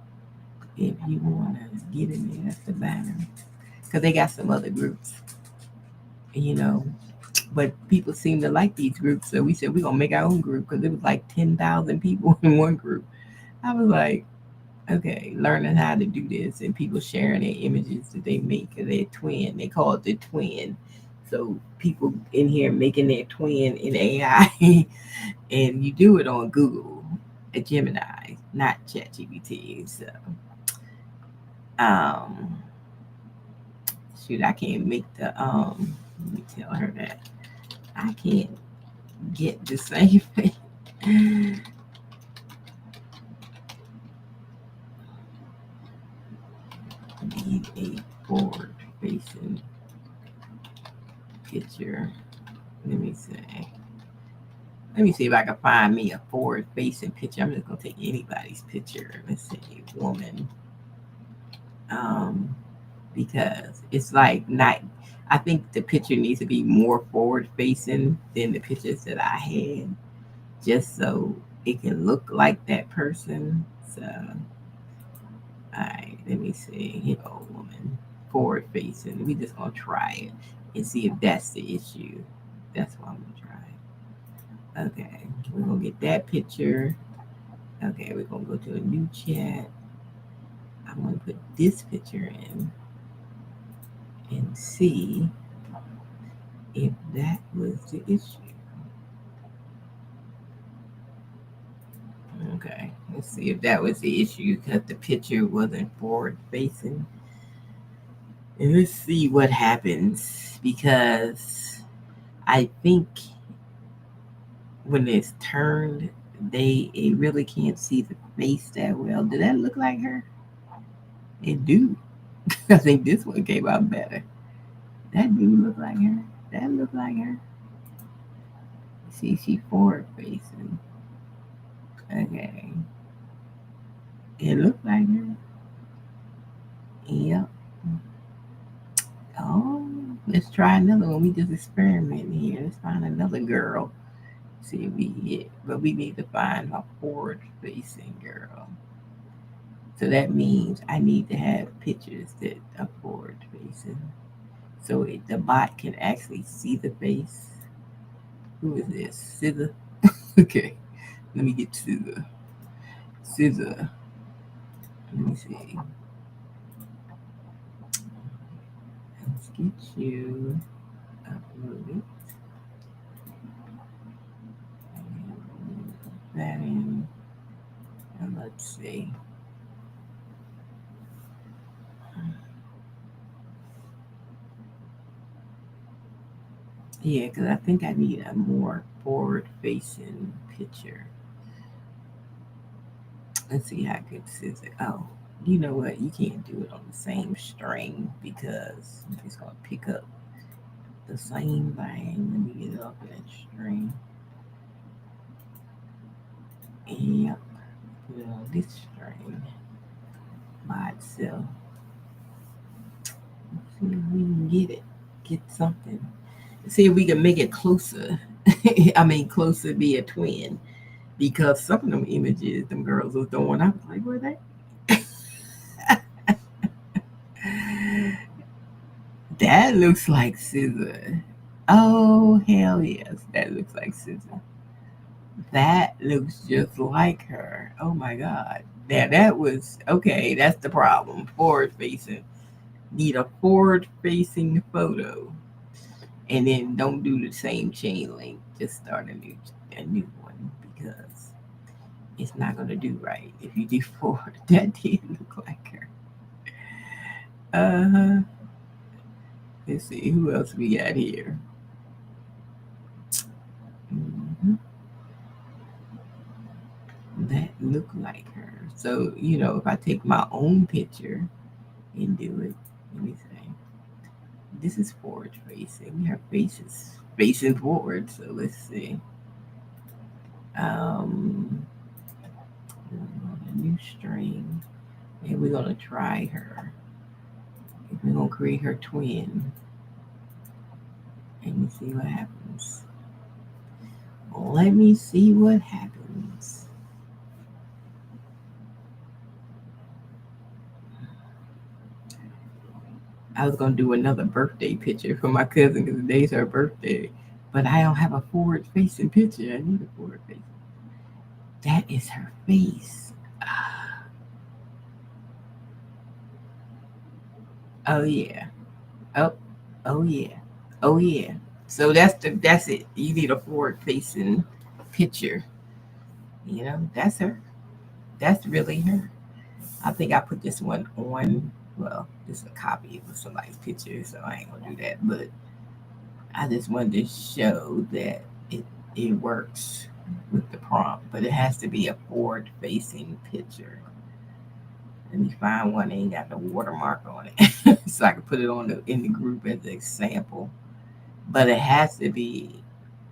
If you wanna get in there, that's the banner. Cause they got some other groups, you know. But people seem to like these groups, so we said we're gonna make our own group because it was like 10,000 people in one group. I was like, okay, learning how to do this and people sharing their images that they make of their twin. They call it the twin. So people in here making their twin in AI, and you do it on Google, at Gemini, not ChatGPT. So, um, shoot, I can't make the Let me tell her that I can't get the same thing. Need a forward facing picture. Let me see. Let me see if I can find me a forward facing picture. I'm just gonna take anybody's picture. Let's see, woman. Um, because it's like not. I think the picture needs to be more forward facing than the pictures that I had, just so it can look like that person. So, all right, let me see. Here, old woman, forward facing. We just gonna try it and see if that's the issue. That's what I'm gonna try. Okay, we're gonna get that picture. Okay, we're gonna go to a new chat. I'm gonna put this picture in and see if that was the issue. Okay, let's see if that was the issue because the picture wasn't forward facing. And let's see what happens because I think when it's turned, it really can't see the face that well. Did that look like her? It do. I think this one came out better. That do look like her. That look like her. See, she forward facing. Okay. It looked like her. Yep. Oh, let's try another one. We just experimenting here. Let's find another girl. See if we hit. But we need to find a forward facing girl. So that means I need to have pictures that are forward facing. So the bot can actually see the face. Who is this? Scissor. Okay. Let me get Scissor. Scissor. Let me see. Let's get you uploaded. That in. And let's see. Yeah, because I think I need a more forward facing picture. Let's see how good scissor. Oh, you know what? You can't do it on the same string because it's gonna pick up the same thing. Let me get it off of that string. Yep, put it on this string by itself. See if we can get it. Get something. See if we can make it closer. I mean, closer be a twin. Because some of them images them girls was doing, I was like, were they? That looks like scissor. Oh hell yes, that looks like scissor. That looks just like her. Oh my god. Yeah, that was okay. That's the problem. Forward facing. Need a forward facing photo, and then don't do the same chain link. Just start a new one because it's not gonna do right if you do forward. That didn't look like her. Uh huh. Let's see who else we got here. Hmm. That look like her. So if I take my own picture and do it, let me say this is forward facing. Her face is facing forward. So let's see. Um, a new string, and we're gonna try her. We're gonna create her twin, and we see what happens. Let me see what happens. I was gonna do another birthday picture for my cousin because today's her birthday, but I don't have a forward facing picture. I need a forward facing. That is her face. Oh yeah. Oh, oh yeah. Oh yeah. So that's it. You need a forward facing picture. That's her. That's really her. I think I put this one on. Well, this is a copy of somebody's picture, so I ain't gonna do that. But I just wanted to show that it works with the prompt, but it has to be a forward facing picture. Let me find one that ain't got the watermark on it, so I can put it on in the group as an example. But it has to be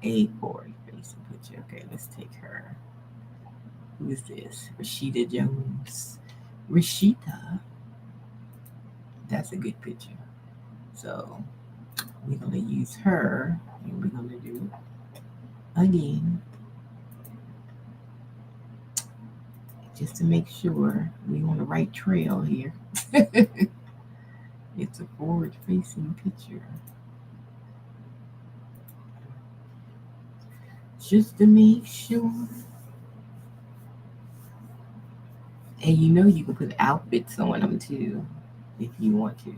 a forward facing picture. Okay, let's take her. Who is this? Rashida Jones. Rashida. That's a good picture. So we're gonna use her, and we're gonna do again just to make sure we're on the right trail here. It's a forward facing picture. Just to make sure. And you can put outfits on them too if you want to.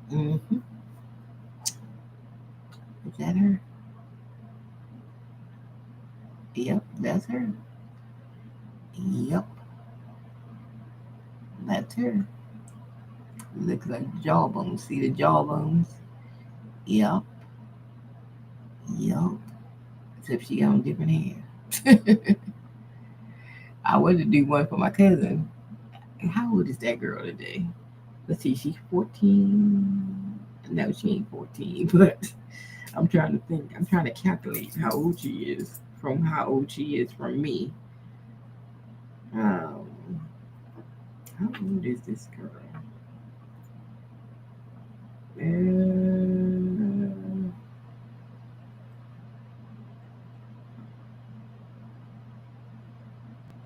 Hmm. Is that her? Yep, that's her. Yep, that's her. Looks like jawbones. See the jawbones? Yep, yep. Except she got on different hair. I wanted to do one for my cousin. How old is that girl today? Let's see, she's 14. No, she ain't 14, but I'm trying to think. I'm trying to calculate how old she is from how old she is from me. How old is this girl?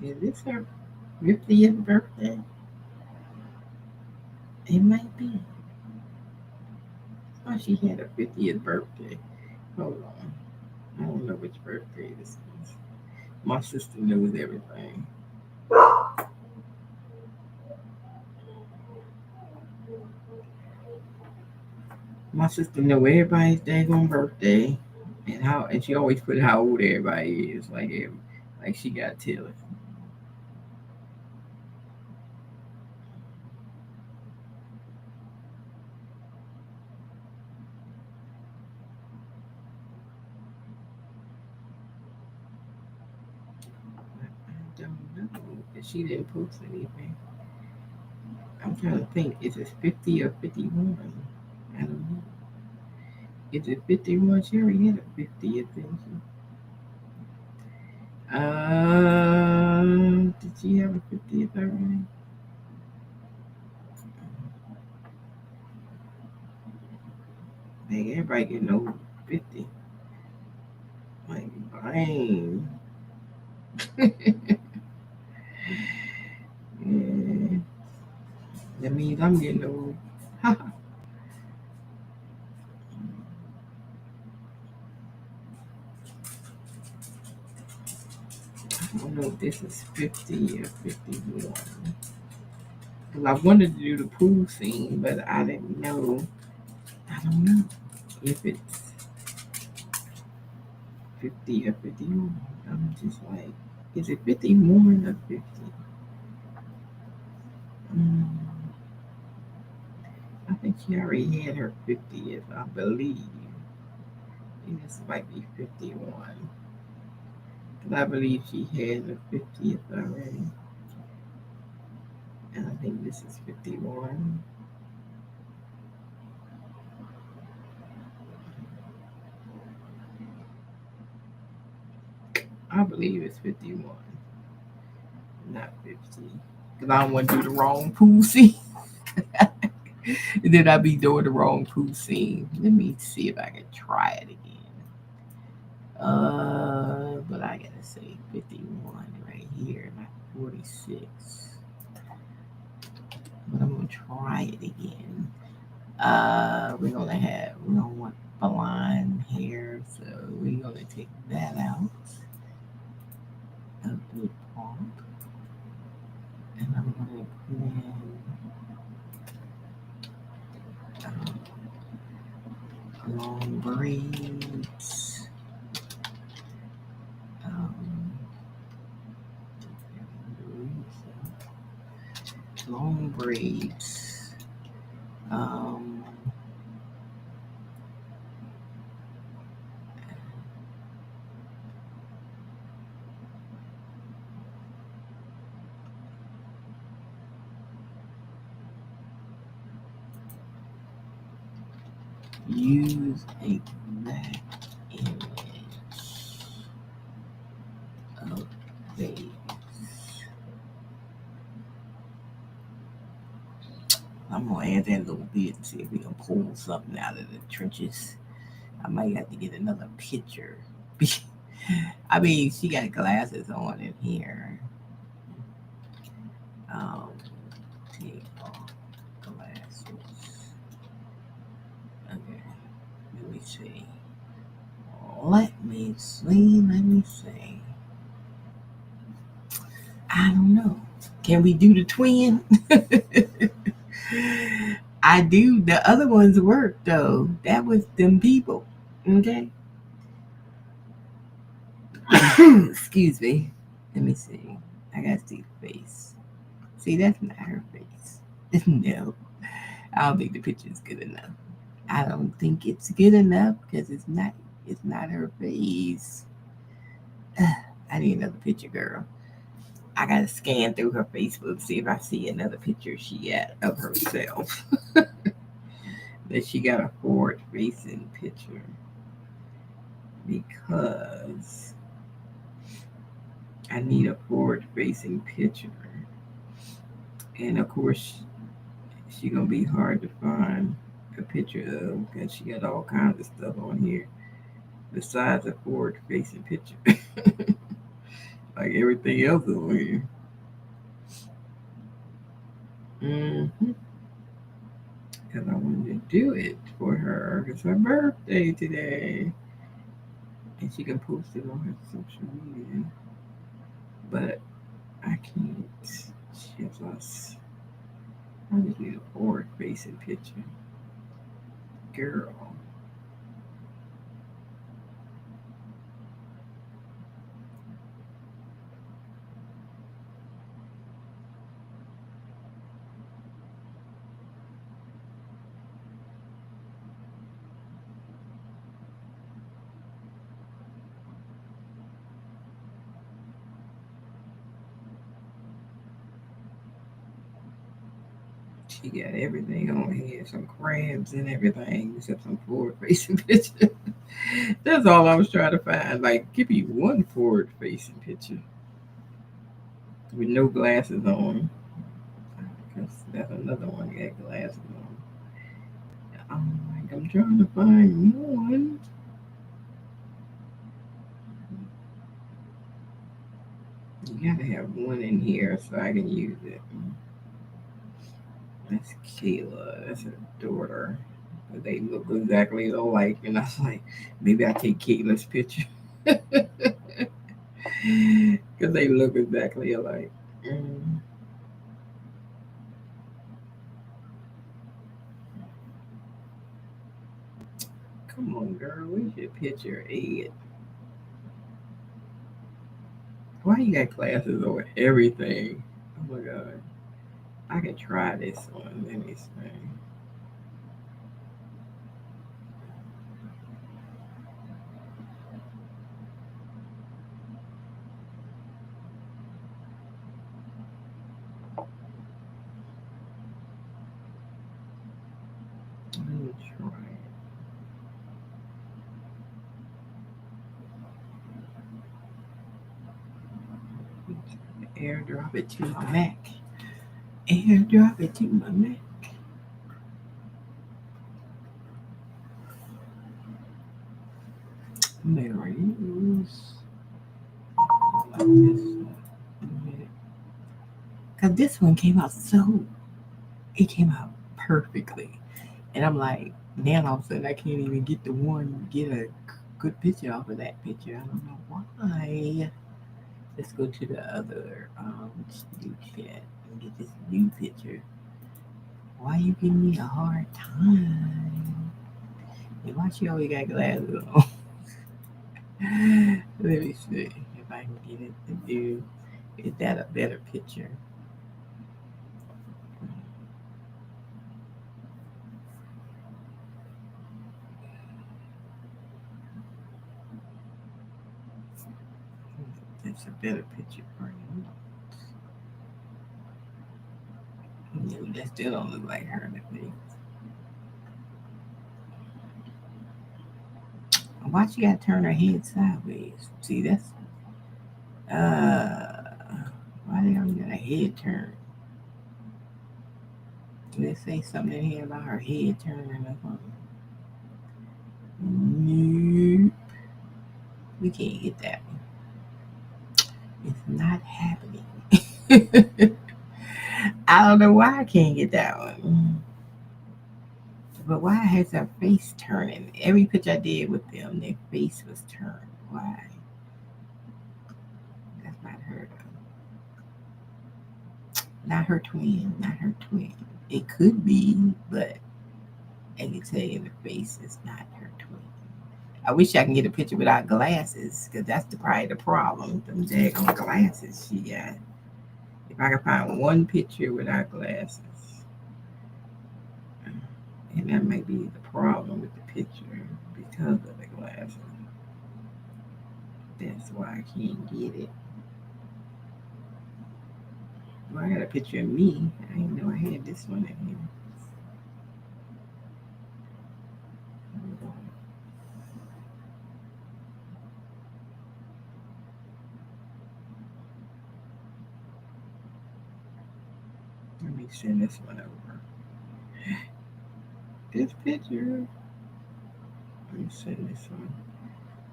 Is this her 50th birthday? It might be. I thought she had a 50th birthday. Hold on. I don't know which birthday this is. My sister knows everything. My sister know everybody's daggone birthday and she always put how old everybody is. Like she got to tell it. don't know. 'Cause she didn't post anything. I'm trying to think. Is it 50 or 51? I don't know. Is it 51? She already had a 50th, didn't she? Did she have a 50th already? Dang, everybody getting over 50. Like, brain. Yeah, that means I'm getting old. I don't know if this is 50 or 51. Because I wanted to do the pool scene, but I didn't know. I don't know if it's 50 or 51. I'm just like, is it 51 or 50? Mm, I think she already had her 50th, I believe. And this might be 51. Because I believe she had her 50th already. And I think this is 51. I believe it's 51, not 50. Because I don't want to do the wrong pool scene. And then I'd be doing the wrong pool scene. Let me see if I can try it again. But I gotta say 51 right here, not 46. But I'm gonna try it again. We don't want blonde hair, so we're gonna take that out of the prompt, and I'm gonna put in long braids. Um, long braids. Um, use a black image of face. I'm gonna add that little bit and see if we can pull something out of the trenches. I might have to get another picture. I mean, she got glasses on in here. Um, take off glasses. Okay, let me see. Let me see. Let me see. I don't know. Can we do the twin? I do. The other ones work though. That was them people. Okay. Excuse me. Let me see. I gotta see the face. See, that's not her face. No, I don't think the picture is good enough. I don't think it's good enough because it's not. It's not her face. I need another picture, girl. I gotta scan through her Facebook see if I see another picture she got of herself. That she got a forward facing picture because I need a forward facing picture, and of course she gonna be hard to find a picture of because she got all kinds of stuff on here besides a forward facing picture, like everything else on here. Mm-hmm. Because I wanted to do it for her. It's her birthday today, and she can post it on her social media. But I can't. She has us. I just need a forward facing picture, girl. She got everything on here, some crabs and everything, except some forward facing picture. That's all I was trying to find. Like, give me one forward facing picture with no glasses on. Because that's another one that got glasses on. I'm trying to find one. You gotta have one in here so I can use it. That's Kayla. That's her daughter. But they look exactly alike, and I was like, maybe I take Kayla's picture because they look exactly alike. Mm, come on, girl. Where's your picture, Ed? Why you got glasses over everything? Oh my god. I can try this one. Let me see. Let me try it. Airdrop it to my Mac. Airdrop it to my Mac. There it is. Like this. Cause this one came out it came out perfectly. And I'm like, now all of a sudden I can't even get a good picture off of that picture. I don't know why. Let's go to the other new chat and get this new picture. Why you giving me a hard time? And why she always got glasses on? Let me see if I can get it to do. Is that a better picture? That's a better picture for you. No, that still don't look like her in the face. Why she gotta turn her head sideways? See, that's uh, why they only got a head turn? Did they say something in here about her head turning or something? Nope, we can't get that one. It's not happening. I don't know why I can't get that one. But why has her face turning? Every picture I did with them, their face was turned. Why? That's not her. Not her twin. Not her twin. It could be, but I can tell you the face is not her twin. I wish I can get a picture without glasses, because that's probably the problem. Them daggone glasses she got. If I can find one picture without glasses, and that might be the problem with the picture because of the glasses. That's why I can't get it. Well, I got a picture of me. I didn't know I had this one in here. Let me send this one over. This picture. Let me send this one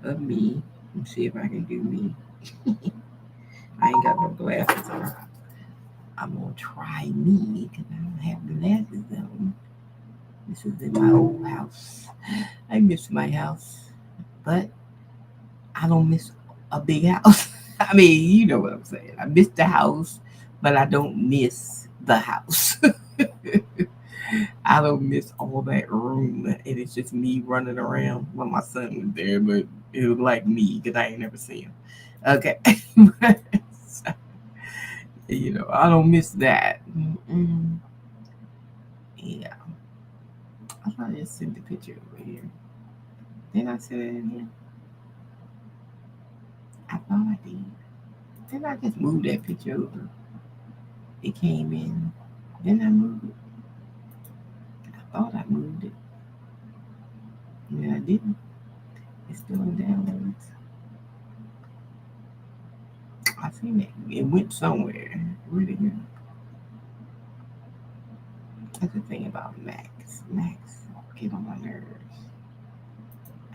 of me and see if I can do me. I ain't got no glasses on. I'm gonna try me because I don't have glasses on. This is in my old house. I miss my house, but I don't miss a big house. I mean, you know what I'm saying. I miss the house, but I don't miss the house. I don't miss all that room, and it's just me running around. Well, my son was there, but it was like me because I ain't never seen him. Okay, so, I don't miss that. Mm-mm. Yeah, I thought I just sent the picture over here. Did I send it in here? I thought I did. Did I just move that picture over? It came in. Then I moved it. thought I moved it. Yeah, I didn't. It's still in downloads. I seen it. It went somewhere. Where'd it go? That's the thing about Max. Max get on my nerves.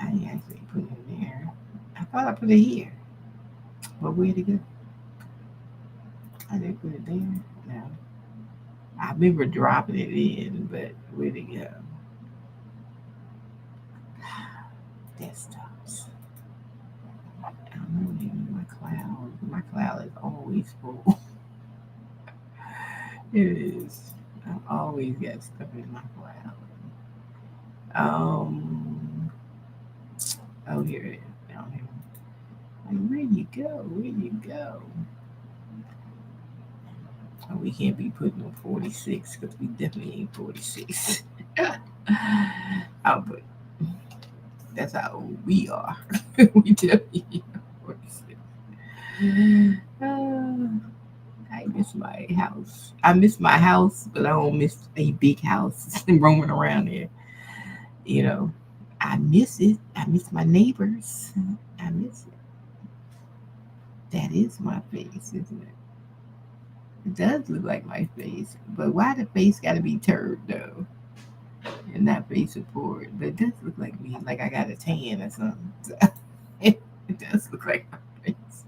I ain't actually put it in there. I thought I put it here. But where'd it go? I didn't put it there. No. I remember dropping it in, but where'd it go? Desktops. I don't know, maybe my cloud. My cloud is always full. It is. I always got stuff in my cloud. Um. Oh, here it is. Down here. Like, where you go? Where you go? Oh, we can't be putting on 46 because we definitely ain't 46. I'll put. That's how old we are. We definitely ain't 46. I miss my house. I miss my house, but I don't miss a big house roaming around there. You know, I miss it. I miss my neighbors. I miss it. That is my face, isn't it? It does look like my face, but why the face got to be turned though, and not face support? But it does look like me, like I got a tan or something. So, it does look like my face.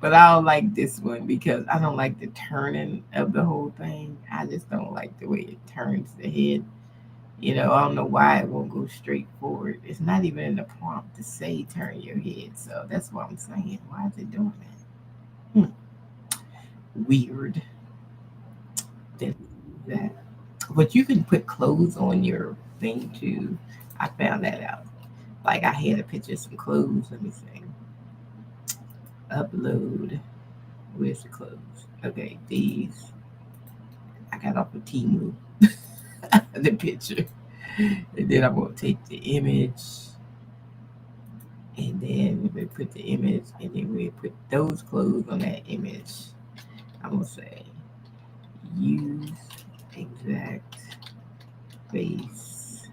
But I don't like this one because I don't like the turning of the whole thing. I just don't like the way it turns the head. I don't know why it won't go straight forward. It's not even in the prompt to say turn your head. So that's what I'm saying. Why is it doing that? Weird. That, that. But you can put clothes on your thing too. I found that out. Like I had a picture of some clothes. Let me see. Upload. Where's the clothes? Okay, these. I got off of Timu. The picture. And then I'm gonna take the image, and then we put the image, and then we put those clothes on that image. I'm gonna say use exact face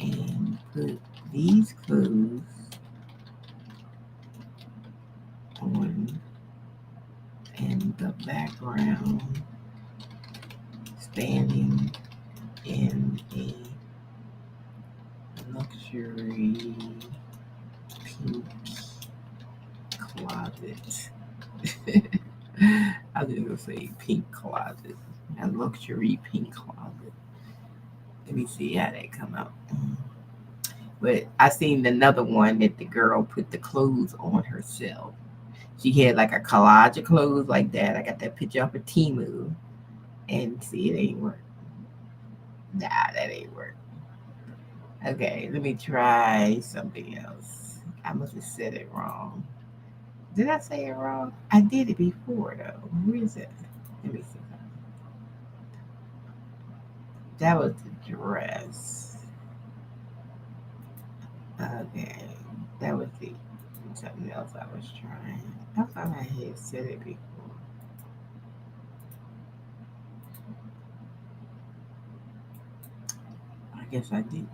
and put these clothes on in the background, standing in a luxury pink closet. I was gonna say pink closet, a luxury pink closet. Let me see how that come out. But I seen another one that the girl put the clothes on herself. She had like a collage of clothes like that. I got that picture off of Timu, and see it ain't work. Nah, that ain't work. Okay, let me try something else. I must have said it wrong. Did I say it wrong? I did it before though. Where is it? Let me see. That was the dress. Okay, that was the something else I was trying. I thought I had said it before. I guess I did.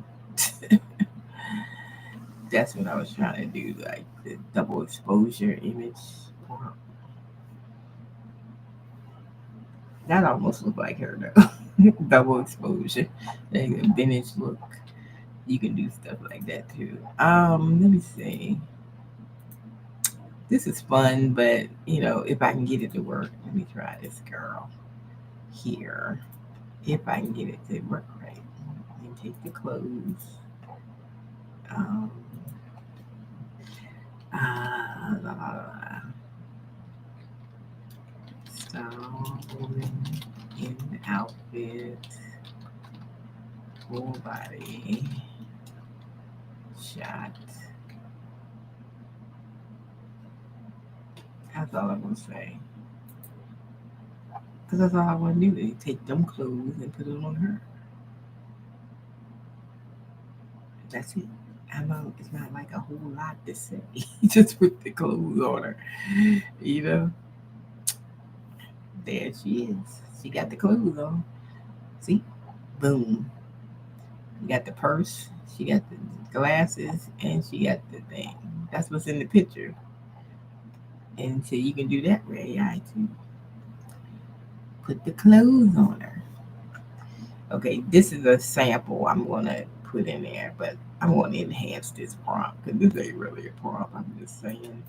That's what I was trying to do, like the double exposure image. That almost looked like her though. Double exposure, like a vintage look. You can do stuff like that too. Let me see. This is fun, but if I can get it to work, let me try this girl here. If I can get it to work right, and take the clothes. Um, la, la, la. Style in outfit, full body shot. That's all I'm gonna say. Because that's all I want to do is take them clothes and put it on her. That's it. I know it's not like a whole lot to say. Just put the clothes on her. You know, there she is. She got the clothes on. See? Boom. You got the purse, she got the glasses, and she got the thing. That's what's in the picture. And so you can do that with AI too. Put the clothes on her. Okay, this is a sample I'm gonna put in there, but I'm gonna enhance this prompt because this ain't really a prompt. I'm just saying.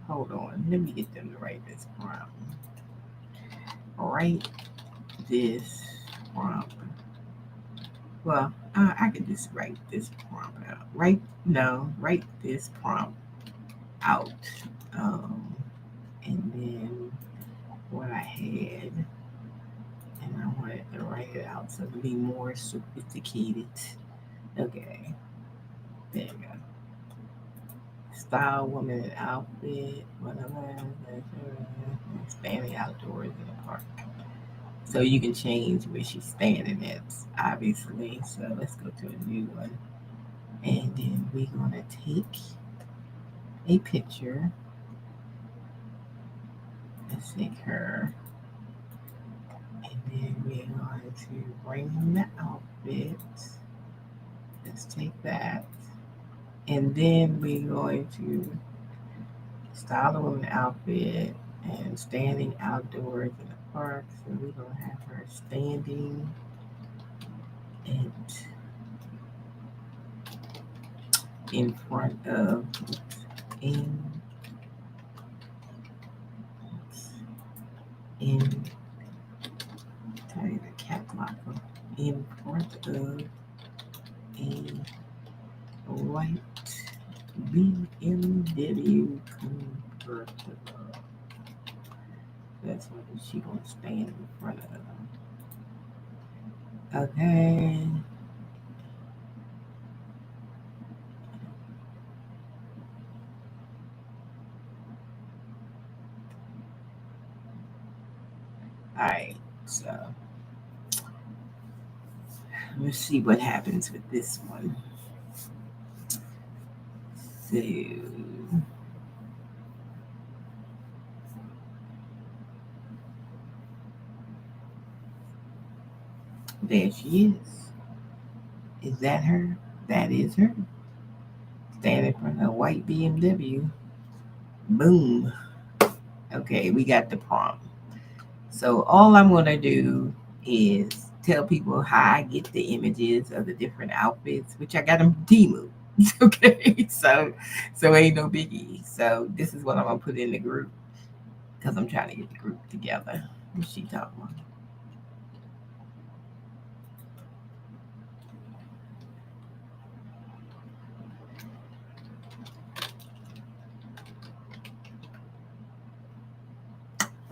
Hold on, let me get them to write this prompt. Write this prompt. Well, I can just write this prompt out. Write this prompt out. Um, and then what I had, and I wanted to write it out so to be more sophisticated. Okay, there you go. Style woman outfit, standing outdoors in the park. So you can change where she's standing at, obviously. So let's go to a new one. And then we're gonna take a picture. Let's take her. And then we're going to bring in the outfit. Let's take that. And then we're going to style the woman outfit and standing outdoors in the park. So we're gonna have her standing at in front of in in tell you the cat locker in front of a white BMW convertible. That's what she gonna stand in front of. Okay. Alright, so let's see what happens with this one. So there she is. Is that her? That is her. Standing in front of a white BMW. Boom. Okay, we got the prompt. So all I'm gonna do is tell people how I get the images of the different outfits, which I got them from Temu. Okay, so ain't no biggie. So this is what I'm gonna put in the group because I'm trying to get the group together. What's she talking about?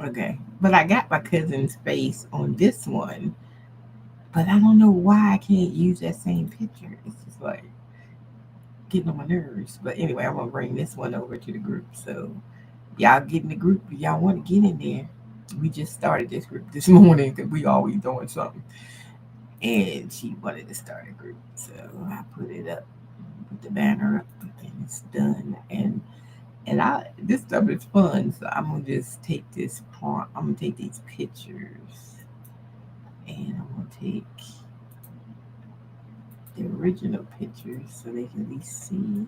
Okay, but I got my cousin's face on this one, but I don't know why I can't use that same picture. It's just like getting on my nerves. But anyway, I'm gonna bring this one over to the group. So y'all get in the group if y'all want to get in there. We just started this group this morning because we always doing something. And she wanted to start a group. So I put it up, put the banner up, and it's done. And I this stuff is fun. So I'm gonna just take this prompt. I'm gonna take these pictures and I'm gonna take the original pictures so they can at least see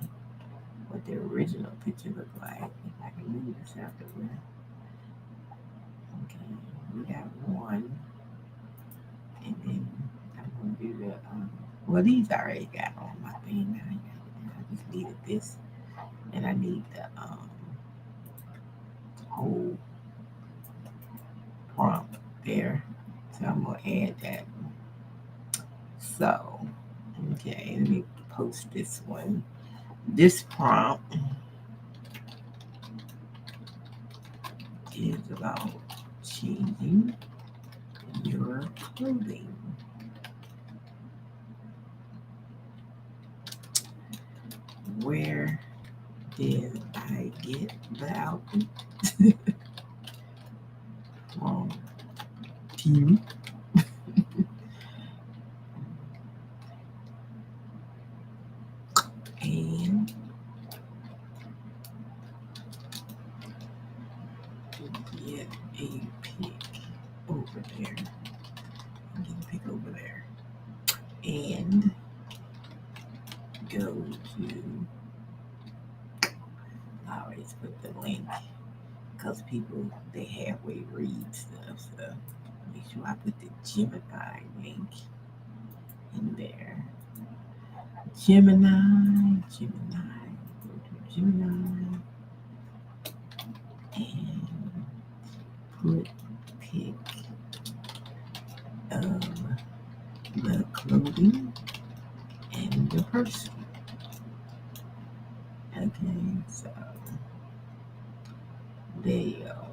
what the original picture looked like. If I can move this out the way. Okay, we got one, and then I'm gonna do the well, these I already got on my thing. I just needed this, and I need the whole prompt there. So I'm gonna add that. So okay, let me post this one. This prompt is about changing your clothing. Where did I get the outfit from? Team. And get a pic over there. Get a pic over there. and go to, I always put the link because people, they halfway read stuff. So make sure I put the Gemini link in there. Gemini, Gemini, go to Gemini and put pic of the clothing and the person. Okay, so there you go.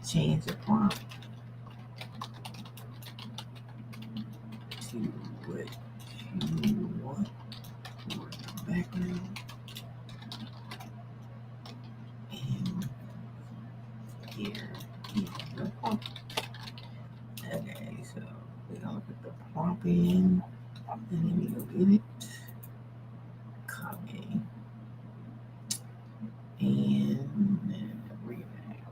Change the prompt to what you want for the background. And here is the prompt. Okay, so we're gonna put the prompt in, and then we go edit, copy, and bring it back.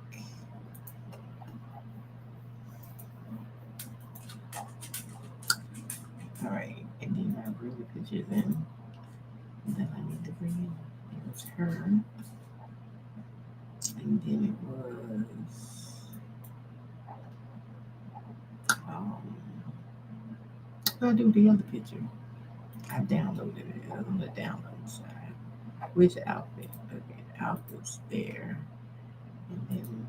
All right, and then I bring the pictures in that I need to bring in. It was her, and then it was I'll do the other picture. I downloaded it. It was on the download side. Which outfit? Okay, the outfit's there. And then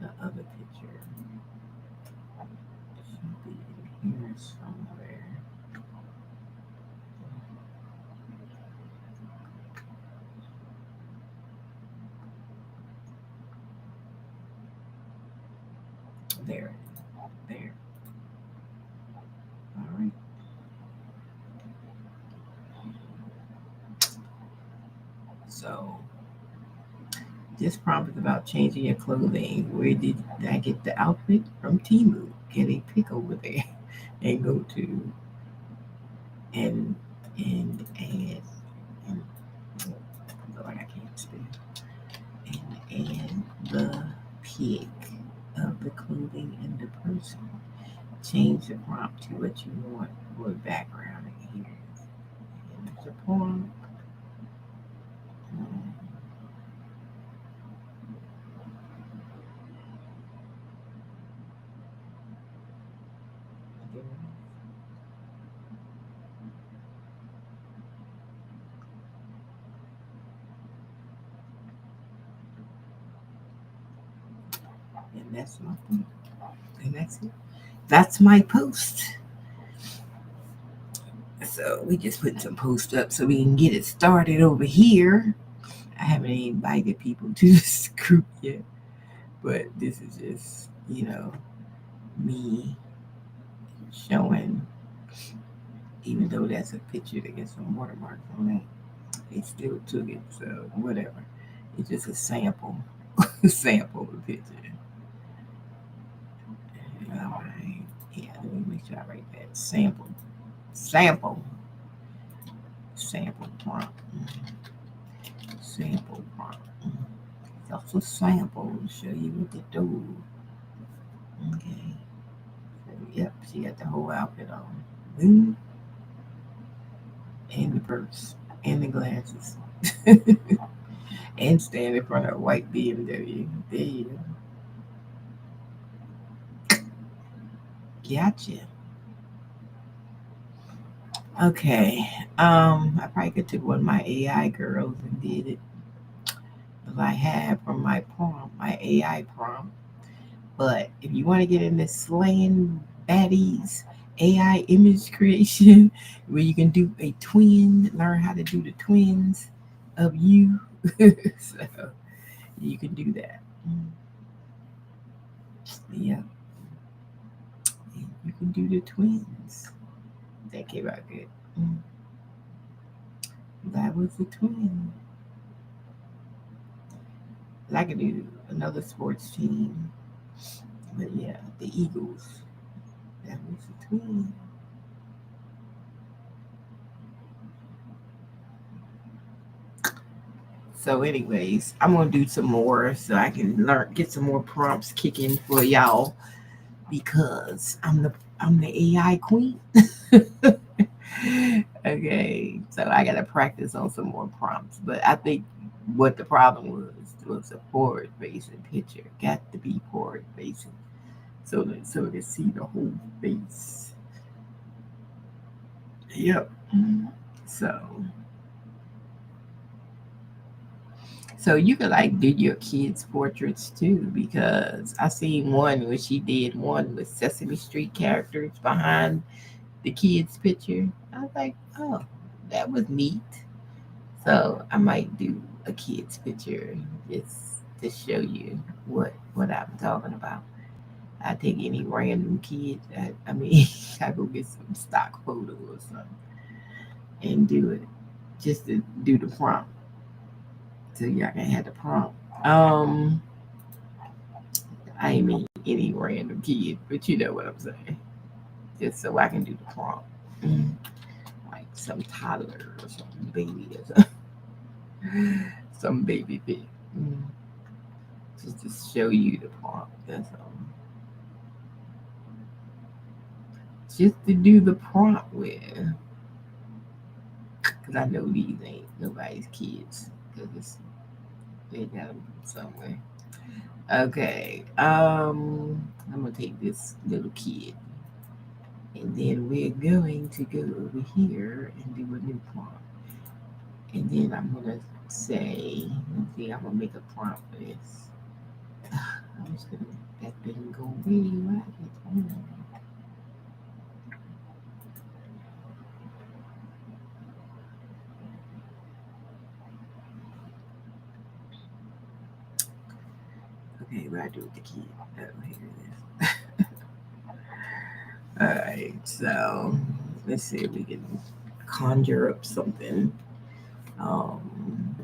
the other picture should be in here somewhere. There. There. All right. So this prompt is about changing your clothing. Where did I get the outfit? From Temu. Get a pick over there and go to and add and like I can't spell and add the pick of the clothing and the person. Change the prompt to what you want for background here. And there's a prompt. And that's my point. And that's it. That's my post. So we just put some posts up so we can get it started over here. I haven't invited people to this group yet, but this is just, me showing, even though that's a picture that gets some watermarks on it, they still took it, so whatever. It's just a sample, sample of the picture. All right, yeah, let me make sure I write that sample, sample, sample prompt, sample prompt. It's also sample to show you what to do. Okay. So, yep, she got the whole outfit on. And the purse. And the glasses. And stand in front of a white BMW. There you go. Gotcha. Okay. I probably could take one of my AI girls and did it. Because I have from my prompt, my AI prompt. But if you want to get into slaying baddies, AI image creation, where you can do a twin, learn how to do the twins of you. So you can do that. Yeah. And you can do the twins. That came out good. That was the twin. I could do another sports team. But yeah, the Eagles. That was the twin. So, anyways, I'm gonna do some more so I can learn, get some more prompts kicking for y'all because I'm the AI queen. Okay, so I gotta practice on some more prompts. But I think what the problem was a forward facing picture. Got to be forward facing so to see the whole face. Yep. So you could like do your kids' portraits too, because I seen one where she did one with Sesame Street characters behind the kid's picture. I was like, oh, that was neat. So I might do a kid's picture just to show you what I'm talking about. I take any random kid. I mean, I go get some stock photo or something and do it just to do the prompt. So y'all can have the prompt. I ain't mean any random kid, but you know what I'm saying. Just so I can do the prompt. Mm, like some toddler or some baby or some baby bit. Mm, just to show you the prompt. That's all. Just to do the prompt with. Because I know these ain't nobody's kids. Because they got them somewhere. Okay. I'm going to take this little kid. And then we're going to go over here and do a new prompt. And then I'm gonna say, let's see, I'm gonna make a prompt for this. I'm just gonna that didn't go away. Why is it? Okay, what I do with the key? Oh, here it is. All right, so let's see if we can conjure up something. Um,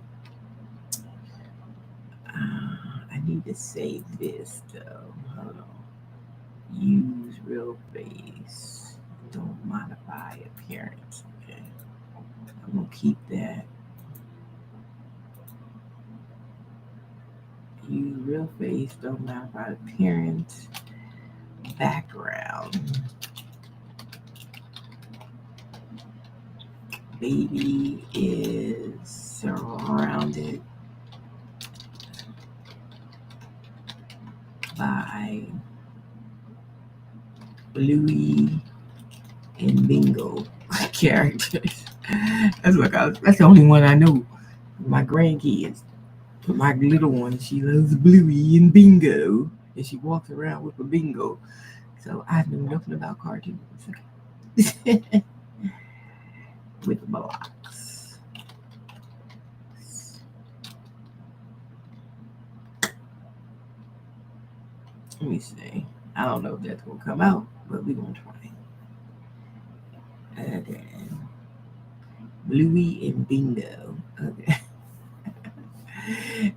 I need to save this though. Hold on. Use real face. Don't modify appearance. Okay, I'm gonna keep that. Use real face, don't modify appearance. Background. Baby is surrounded by Bluey and Bingo characters. That's the only one I know. My grandkids. My little one, she loves Bluey and Bingo. And she walks around with a bingo. So I know nothing about cartoons. With blocks. Let me see. I don't know if that's gonna come out, but we're gonna try. Okay. Bluey and Bingo. Okay.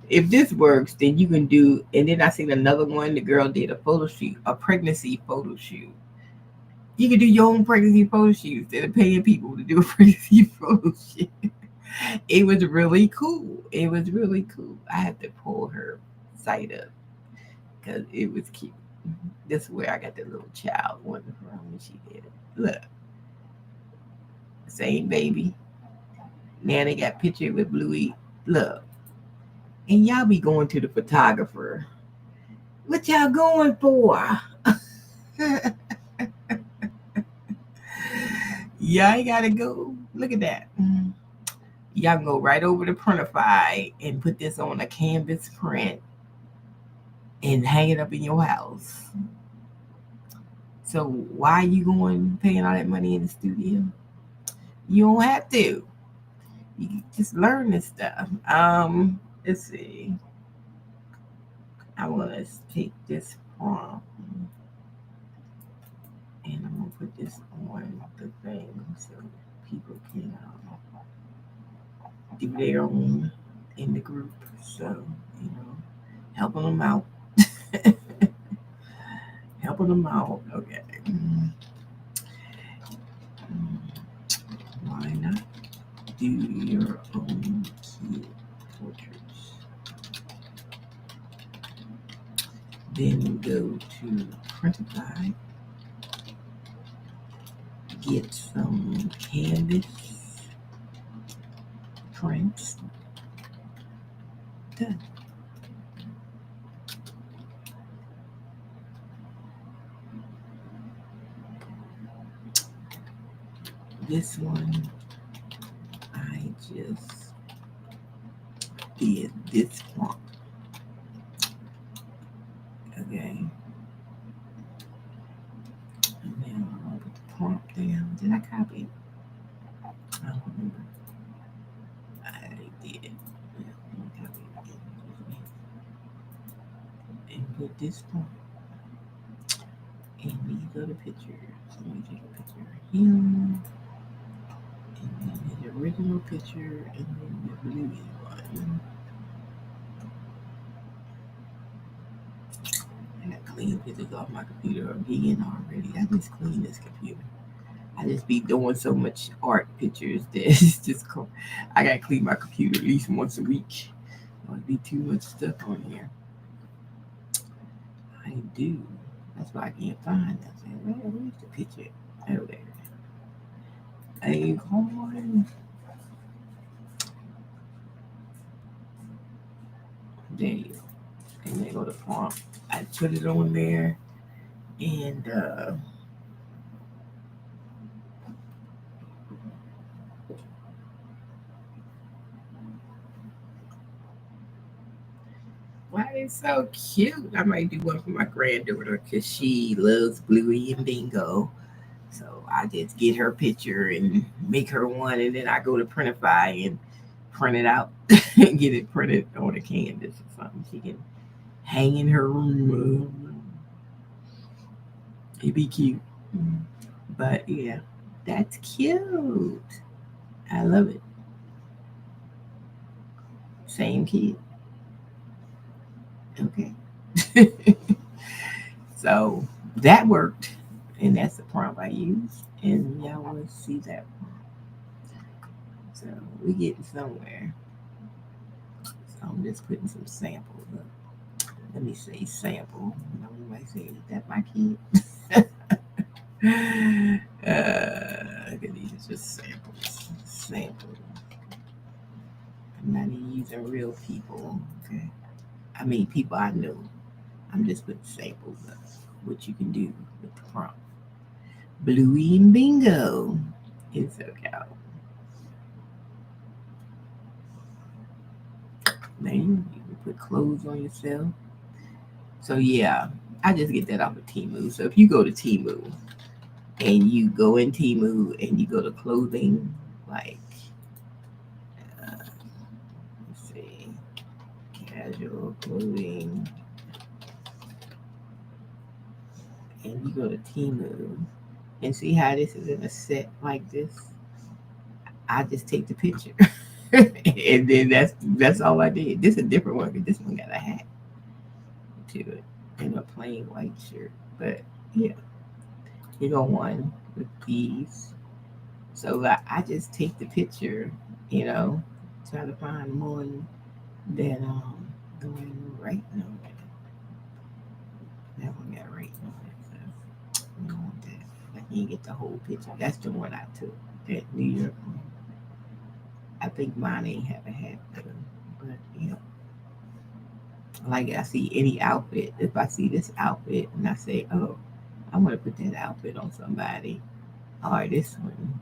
If this works, then you can do. And then I seen another one. The girl did a photo shoot, a pregnancy photo shoot. You can do your own pregnancy photo shoot instead of paying people to do a pregnancy photo shoot. It was really cool. It was really cool. I had to pull her site up because it was cute. This is where I got the little child one from when she did it. Look, same baby. Now they got pictured with Bluey. Look, and y'all be going to the photographer. What y'all going for? Y'all gotta go. Look at that. Y'all can go right over to Printify and put this on a canvas print and hang it up in your house. So why you going paying all that money in the studio? You don't have to. You just learn this stuff. Let's see. I want to take this prompt and I'm gonna put this on the thing so people can do their own in the group. So helping them out, helping them out. Okay. Why not do your own kid portraits? Then go to Printify get some canvas prints done. This one, I just did this prompt. Okay. And then I'll put the prompt down. Did I copy it? I don't remember. I did. Yeah, let me copy it again. And put this prompt. And these are the pictures. So let me take a picture of him. And then his original picture. And then the blue one. I got clean pictures off my computer again already. I just cleaned this computer. I just be doing so much art pictures that it's just I gotta clean my computer at least once a week. Don't be too much stuff on here. I do. That's why I can't find it. I said, where's the picture? Oh, there. Acorn. There you go. And then go to prompt. I put it on there, and why it's so cute. I might do one for my granddaughter because she loves Bluey and Bingo. So I just get her picture and make her one, and then I go to Printify and print it out and get it printed on a canvas or something. She can hang in her room. It'd be cute. But yeah, that's cute. I love it. Same kid. Okay. So that worked. And that's the prompt I used. And y'all want to see that prompt. So we getting somewhere. So I'm just putting some samples up. Let me say sample. You might say, is that my kid? These are just samples. Samples. I'm not even using real people. Okay. I mean, people I know. I'm just putting samples of what you can do with the prompt. Bluey and Bingo. It's so cute. Now you can put clothes on yourself. So yeah, I just get that off of Timu. So if you go to Timu and you go in Timu and you go to clothing, like let's see, casual clothing, and you go to Timu and see how this is in a set like this. I just take the picture, and then that's all I did. This is a different one because this one got a hat to it and a plain white shirt. But yeah, you go one with these. So I just take the picture, you know, try to find one that the one right now. That one got right on it. So we don't want that. I can't get the whole picture. That's the one I took. That New York one. I think mine ain't have a hat though. But yeah. Like I see any outfit. If I see this outfit and I say, oh, I want to put that outfit on somebody, or this one,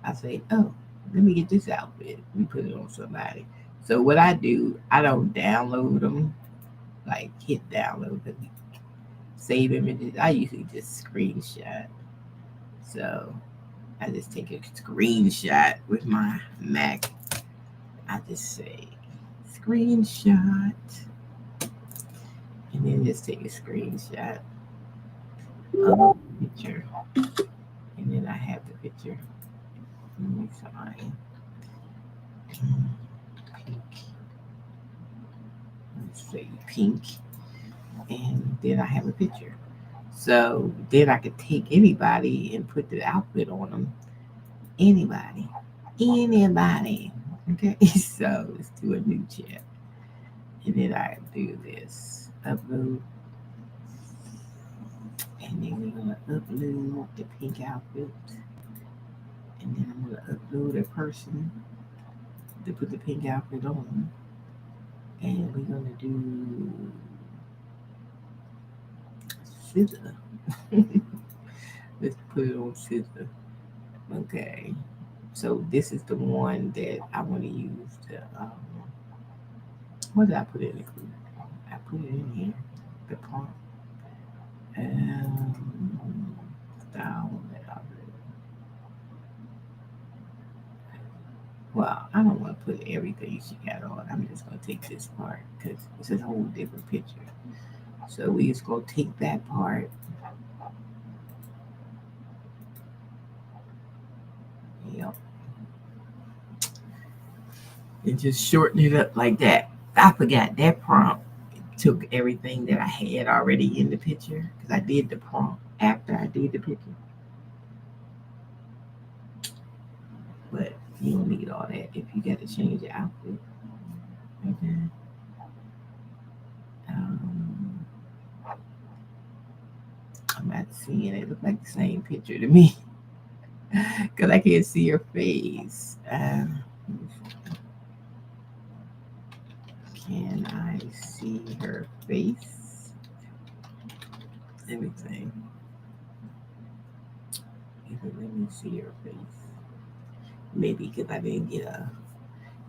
I say, oh, let me get this outfit and put it on somebody. So what I do, I don't download them, like hit download, save images. I usually just screenshot. So I just take a screenshot with my Mac. I just say screenshot, and then just take a screenshot of the picture, and then I have the picture. Let me find pink. Let's say pink, and then I have a picture. So then I could take anybody and put the outfit on them. Anybody, anybody. Okay, so let's do a new chat, and then I do this upload, and then we're gonna upload the pink outfit. And then I'm gonna upload a person to put the pink outfit on. And we're gonna do scissor. Let's put it on scissor. Okay. So this is the one that I want to use to what did I put in it? I put it in here. The prompt. Style. Well, I don't want to put everything she got on. I'm just gonna take this part because it's a whole different picture. So we just gonna take that part. Yep. And just shorten it up like that. I forgot that prompt took everything that I had already in the picture because I did the prompt after I did the picture. But you don't need all that if you got to change your outfit. Okay. Um, I'm not seeing it. It look like the same picture to me because I can't see her face. Can I see her face? Everything. Let me see her face. Maybe because I didn't get a.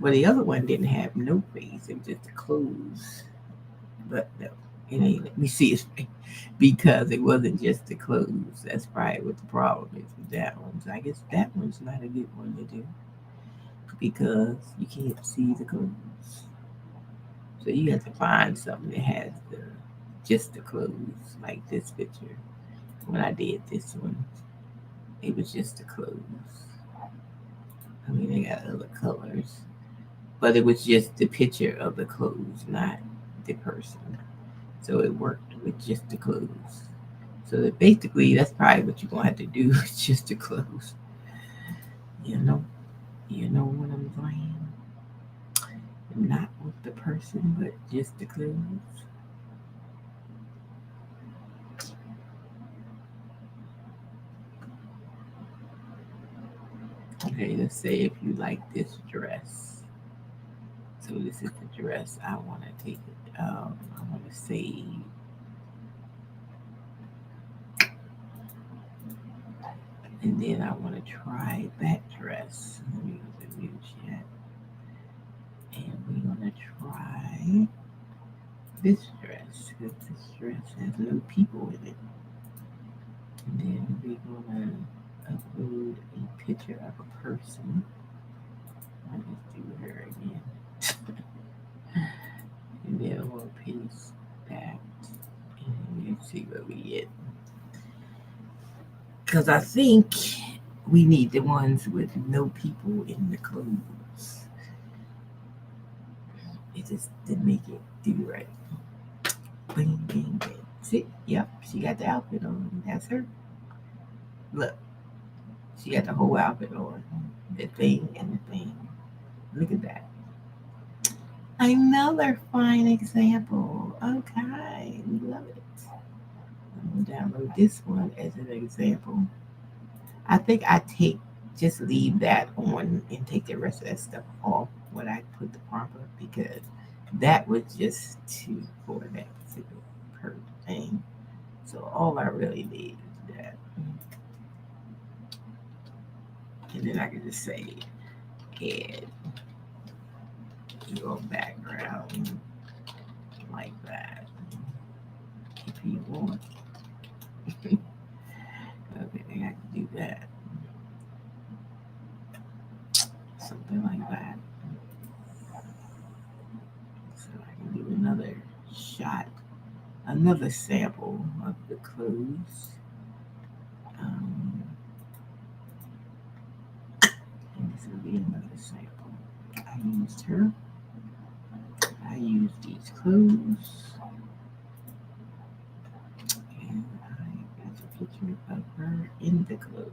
Well, the other one didn't have no face. It was just the clothes. But no, it ain't. Let me see his face because it wasn't just the clothes. That's probably what the problem is with that one. So I guess that one's not a good one to do because you can't see the clothes. So you have to find something that has the just the clothes, like this picture. When I did this one, it was just the clothes. I mean, they got other colors, but it was just the picture of the clothes, not the person. So it worked with just the clothes. So that basically, that's probably what you're gonna have to do. Just the clothes. You know, you know what I'm saying. Not with the person, but just the clothes. Okay, let's say if you like this dress. So this is the dress I want to take it. I want to save. And then I want to try that dress. Let me go to new chat. And we're going to try this dress. Because this dress has no people in it. And then we're going to upload a picture of a person. I'll just do her again. And then we'll paste that. And let's see what we get. Because I think we need the ones with no people in the clothes. It just didn't make it do right. Bing, bing, bing. See? Yep, she got the outfit on. That's her. Look, she got the whole outfit on. The thing and the thing. Look at that. Another fine example. Okay, we love it. I'm gonna download this one as an example. I think I take just leave that on and take the rest of that stuff off when I put the prompt up because that was just too for that particular thing. So all I really need is that. And then I can just say add your background like that if you want. Okay, I can do that. Something like that. So I can do another shot, another sample of the clothes. Um, and this will be another sample. I used her. I used these clothes. And I got a picture of her in the clothes.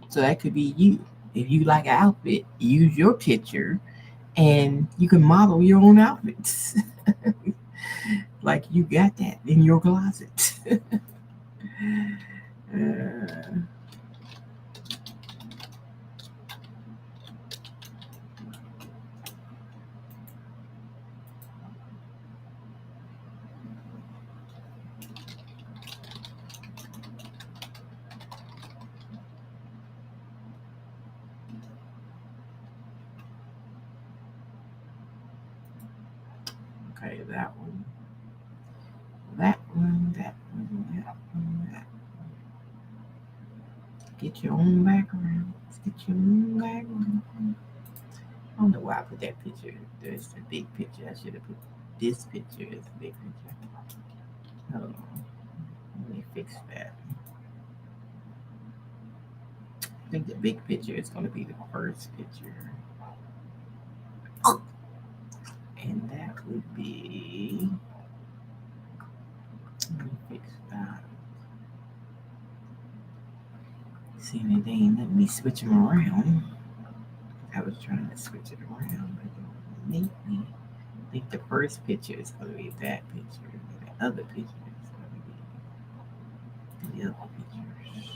So that could be you. If you like an outfit, use your picture and you can model your own outfits. like you got that in your closet. Okay, that one, that one, that one, that one, that one. Get your own background. Get your own background. I don't know why I put that picture. There's a big picture. I should have put this picture as a big picture. Hold on. Let me fix that. I think the big picture is going to be the first picture. And that would be. Let me fix that. See, they ain't let me switch them around. I was trying to switch it around, but it won't make me. I think the first picture is going to be that picture. And the other picture is going to be the other pictures.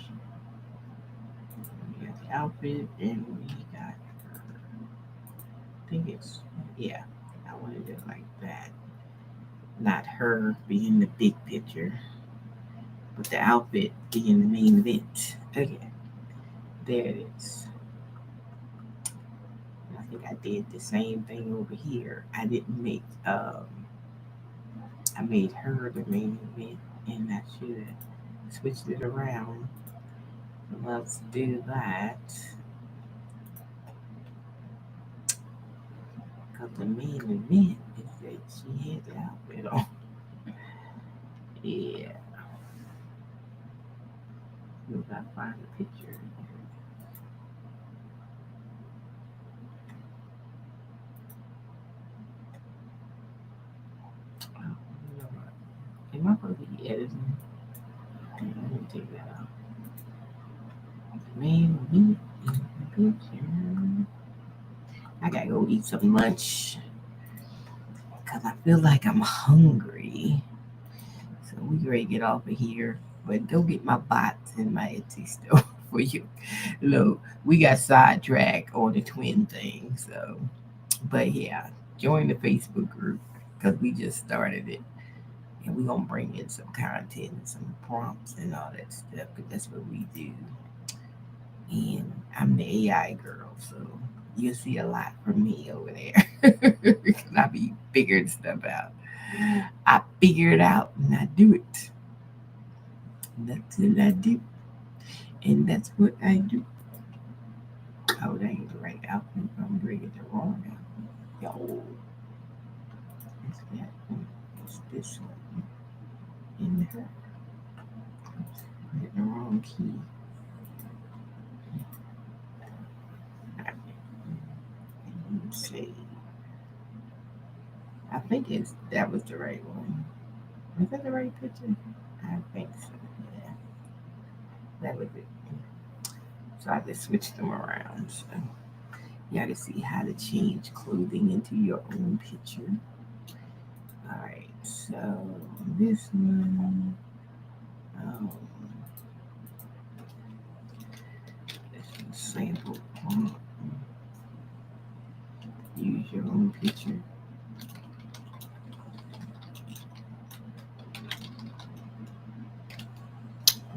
We got the outfit and we got her. I think it's, yeah, I wanted it like that. Not her being the big picture, but the outfit being the main event. Okay, there it is. I think I did the same thing over here. I didn't make I made her the main event, and I should have switched it around. Let's do that. Because the main event is that she had the outfit on. Yeah. We gotta find the picture. Oh, you know what? Am I supposed to be editing? Let me take that out. Main event in the picture. I gotta go eat some lunch because I feel like I'm hungry. So we ready to get off of here. But don't get my bots and my Etsy store for you. Look, we got sidetracked on the twin thing. So, but yeah, join the Facebook group because we just started it. And we're going to bring in some content and some prompts and all that stuff because that's what we do. And I'm the AI girl. So you'll see a lot from me over there because I be figuring stuff out. I figure it out and I do it. That's what I do. And that's what I do. Oh, that ain't the right outfit. I'm bringing the wrong outfit. Yo, it's that one. It's this one. In her. Hit the wrong key. Let's see. I think it's that was the right one. Was that the right picture? I think so. Yeah, that was it. So I just switched them around. So you got to see how to change clothing into your own picture. All right. So this one. Um, this one sample prompt. Use your own picture.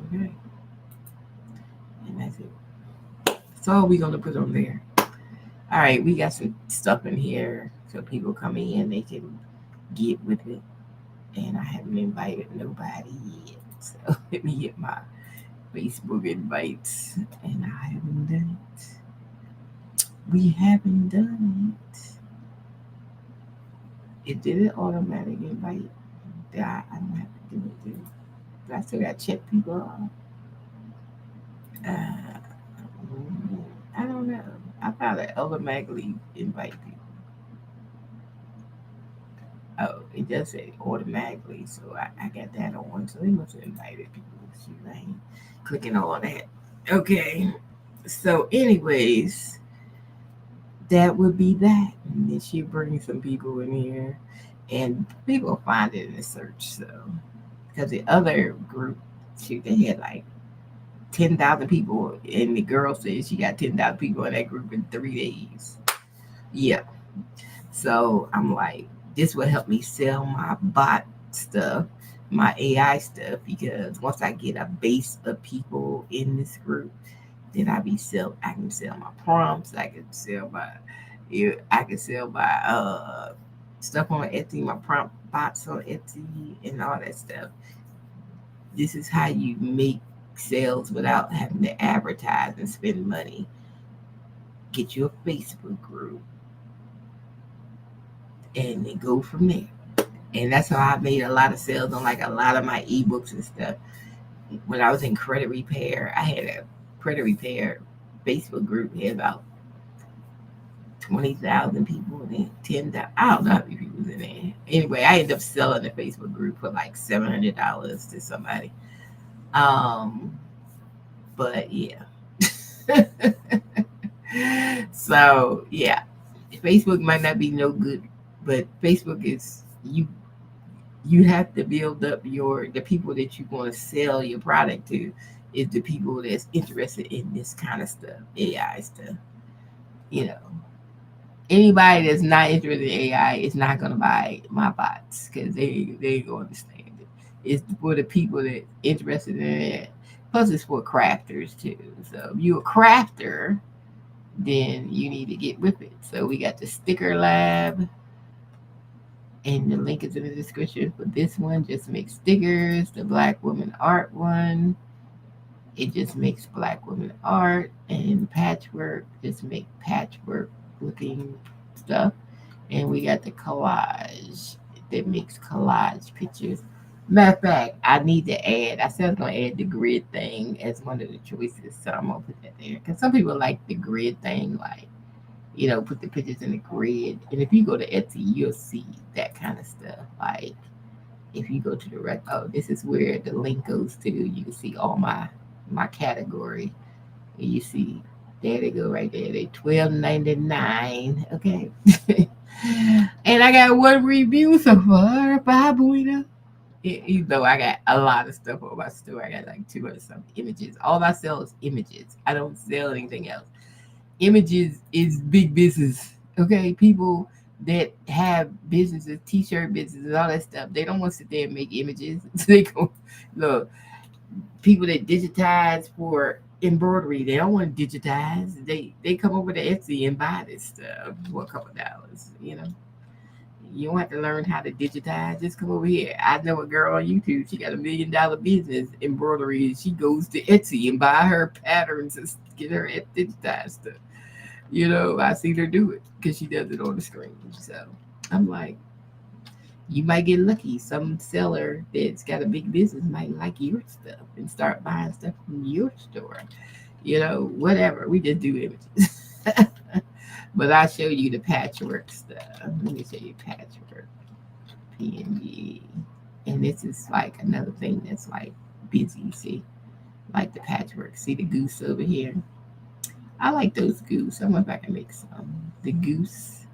Okay. And that's it. That's all we're going to put on there. All right. We got some stuff in here so people come in, they can get with it. And I haven't invited nobody yet. So let me get my Facebook invites. And I haven't done it. We haven't done it. It did it automatic invite. I don't have to do it. I still got to check people off. Uh, I don't know. I probably automatically invite people. Oh, it does say automatically, so I got that on. So they must have invited people. Shoot, I ain't clicking all that. Okay. So, anyways, that would be that. And then she brings some people in here. and people find it in the search. So because the other group, shoot, they had like 10,000 people, and the girl said she got 10,000 people in that group in 3 days. Yeah. So I'm like, this will help me sell my bot stuff, my AI stuff, because once I get a base of people in this group, then I can sell my prompts, I can sell my I can sell my stuff on Etsy, my prompt bots on Etsy and all that stuff. This is how you make sales without having to advertise and spend money. Get you a Facebook group and then go from there. And that's how I made a lot of sales on like a lot of my ebooks and stuff. When I was in credit repair, I had a credit repair Facebook group. Had about 20,000 people in it. 10,000. I don't know how many people was in there. Anyway, I ended up selling the Facebook group for like $700 to somebody. Um, but yeah. So yeah, Facebook might not be no good, but Facebook is you have to build up the people that you want to sell your product to is the people that's interested in this kind of stuff, AI stuff. You know, anybody that's not interested in AI is not gonna buy my bots because they ain't gonna understand it. It's for the people that interested in it. Plus, it's for crafters too. So if you're a crafter, then you need to get with it. So we got the sticker lab, and the link is in the description for this one. Just makes stickers. The black woman art one, it just makes black woman art, and patchwork just make patchwork looking stuff. And we got the collage that makes collage pictures. Matter of fact, I need to add. I said I was gonna add the grid thing as one of the choices, so I'm gonna put that there. Cause some people like the grid thing, like put the pictures in the grid. And if you go to Etsy, you'll see that kind of stuff. Like if you go to the this is where the link goes to. You can see all my category. And you see there they go right there. They $12.99. Okay. And I got one review so far. Bye, Buena. Even though I got a lot of stuff on my store, I got like 200 some images. All I sell is images. I don't sell anything else. Images is big business. Okay, people that have businesses, t-shirt businesses, all that stuff, they don't want to sit there and make images. They go look. People that digitize for embroidery, they don't want to digitize. They come over to Etsy and buy this stuff for a couple of dollars. You don't have to learn how to digitize. Just come over here. I know a girl on YouTube. She got $1 million business embroidery. She goes to Etsy and buy her patterns and get her digitized stuff. I seen her do it because she does it on the screen. So I'm like, you might get lucky. Some seller that's got a big business might like your stuff and start buying stuff from your store. Whatever. We just do images. But I'll show you the patchwork stuff. Let me show you patchwork. PNG. And this is like another thing that's like busy. See, like the patchwork. See the goose over here? I like those goose. I wonder if I can make some. The goose,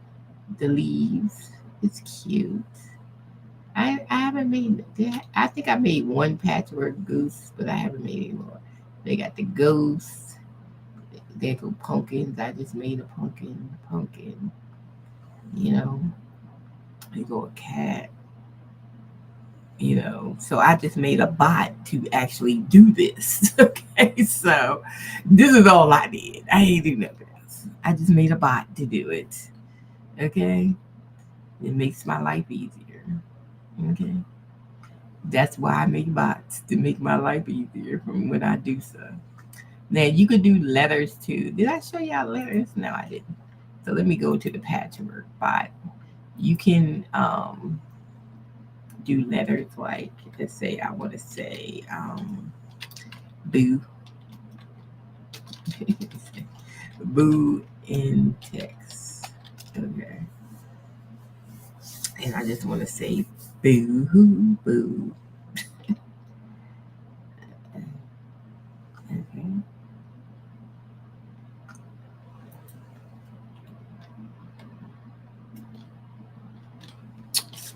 the leaves. It's cute. I haven't made. I think I made one patchwork goose, but I haven't made any more. They got the ghosts. They go pumpkins. I just made a pumpkin. You know, they go a cat. So I just made a bot to actually do this. Okay, so this is all I did. I ain't do nothing else. I just made a bot to do it. Okay, it makes my life easier. Okay, that's why I make bots to make my life easier from when I do stuff. Now you could do letters too. Did I show y'all letters? No, I didn't. So let me go to the patchwork bot. You can do letters like, let's say I want to say boo. Boo in text. Okay. And I just want to say boo hoo boo. Okay.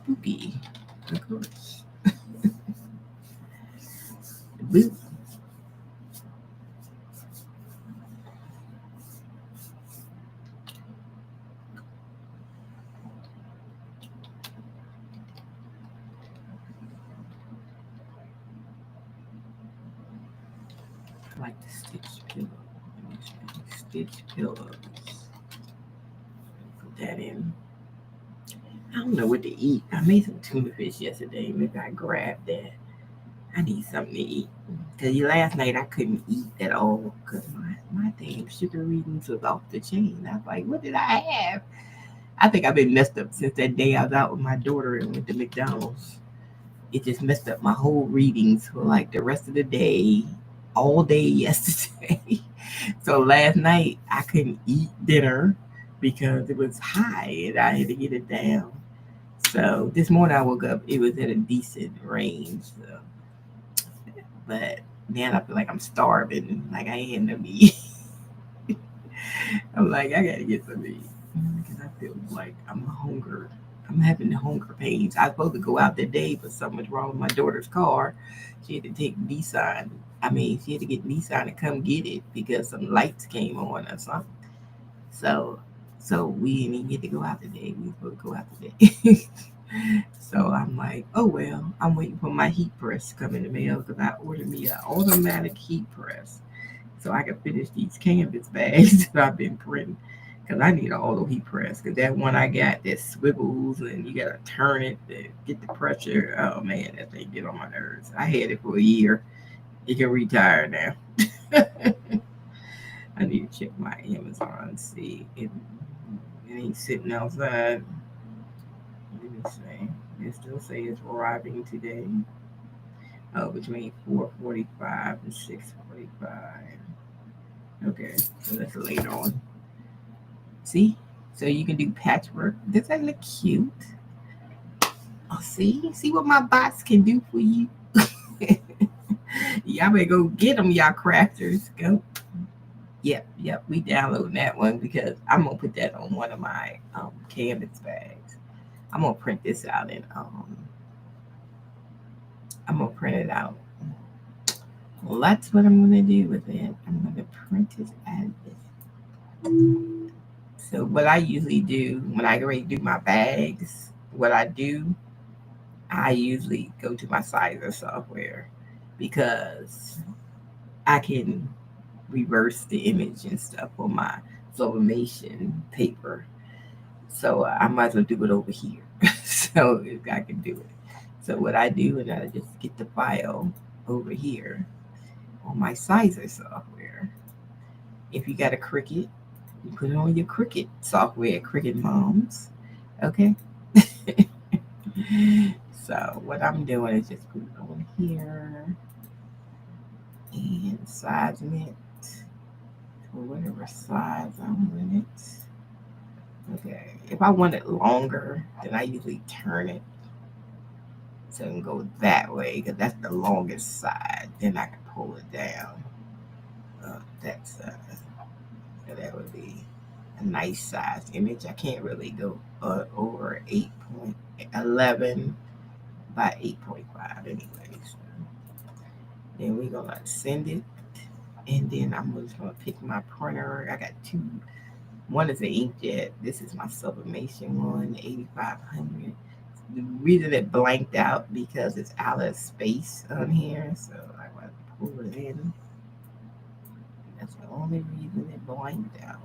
spooky, of course. Boo. I like the stitch pillow. Stitch pillows. Put that in. I don't know what to eat. I made some tuna fish yesterday. Maybe I grabbed that. I need something to eat. Because last night I couldn't eat at all because my damn sugar readings was off the chain. I was like, what did I have? I think I've been messed up since that day I was out with my daughter and went to McDonald's. It just messed up my whole readings for like the rest of the day, all day yesterday. So last night I couldn't eat dinner because it was high and I had to get it down. So this morning I woke up, it was at a decent range. So, but man, I feel like I'm starving. Like I ain't no meat. I'm like, I gotta get some meat because I feel like I'm hungry. I'm having hunger pains. I was supposed to go out today, but something was wrong with my daughter's car. She had to take Nissan. I mean, she had to get Nissan to come get it because some lights came on or something. So, so we didn't even get to go out today. We were supposed to go out today. So I'm like, oh well, I'm waiting for my heat press to come in the mail because I ordered me an automatic heat press so I can finish these canvas bags that I've been printing. Because I need an auto heat press. Because that one I got that swivels and you got to turn it to get the pressure. Oh man, that thing get on my nerves. I had it for a year. It can retire now. I need to check my Amazon and see. It ain't sitting outside. Let me see. It still say it's arriving today. Oh, between 4:45 and 6:45. Okay, so that's later on. See? So you can do patchwork. Does that look cute? Oh, see what my bots can do for you. Y'all better go get them, y'all crafters. Go. Yep. We downloading that one because I'm gonna put that on one of my canvas bags. I'm gonna print this out and I'm gonna print it out. Well, that's what I'm gonna do with it. I'm gonna print it as this. So what I usually do when I ready to do my bags, what I do, I usually go to my Sizer software because I can reverse the image and stuff on my sublimation paper. So I might as well do it over here. So if I can do it. So what I do is I just get the file over here on my Sizer software. If you got a Cricut, you put it on your Cricut software, Cricut Moms. Okay. So what I'm doing is just put it on here and sizing it to whatever size I want it. Okay. If I want it longer, then I usually turn it so it can go that way because that's the longest side. Then I can pull it down that side. So that would be a nice size image. I can't really go over 8.11 by 8.5 anyway. So then we're gonna send it, and then I'm just gonna pick my printer. I got two. One is an inkjet. This is my sublimation one, 8500. The reason it blanked out because it's out of space on here, so I want to pull it in. That's the only reason it blanked out.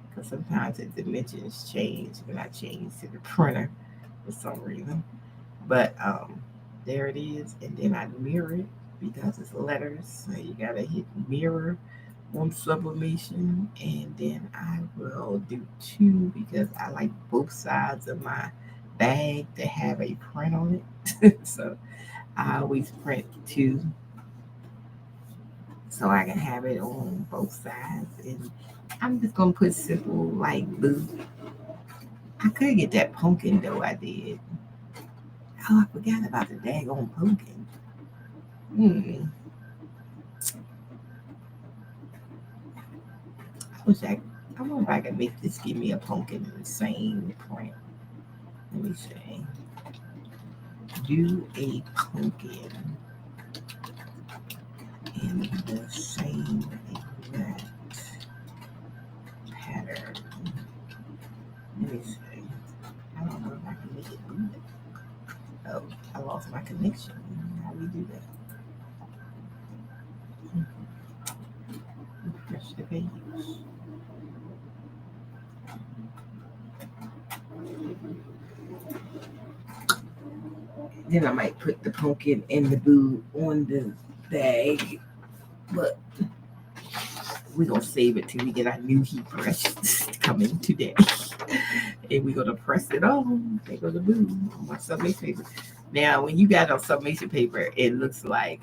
Because sometimes the dimensions change when I change to the printer for some reason. But there it is, and then I mirror it because it's letters. So you gotta hit mirror on sublimation, and then I will do two because I like both sides of my bag to have a print on it. So I always print two so I can have it on both sides. And I'm just gonna put simple like blue. I could get that pumpkin though. I did. Oh, I forgot about the daggone pumpkin. Hmm. I wish I. I wonder if I could make this give me a pumpkin in the same print. Let me see. Do a pumpkin in the same exact pattern. Let me see. I don't know if I can make it do it. Oh, I lost my connection. How do we do that? Refresh the page. Then I might put the pumpkin and the boo on the bag, but we're gonna save it till we get our new heat press coming today. And we're gonna press it on. There goes the boo on my summation paper. Now, when you got on summation paper, it looks like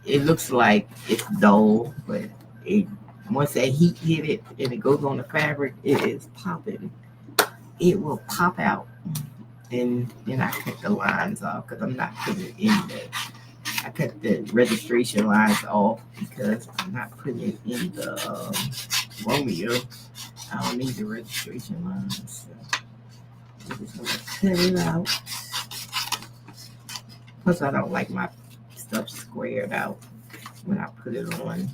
it's dull, but it once that heat hit it and it goes on the fabric, it is popping. It will pop out, and then I cut the lines off because I'm not putting it in the. I cut the registration lines off because I'm not putting it in the Romeo. I don't need the registration lines. So I'm just gonna cut it out. Plus, I don't like my stuff squared out when I put it on.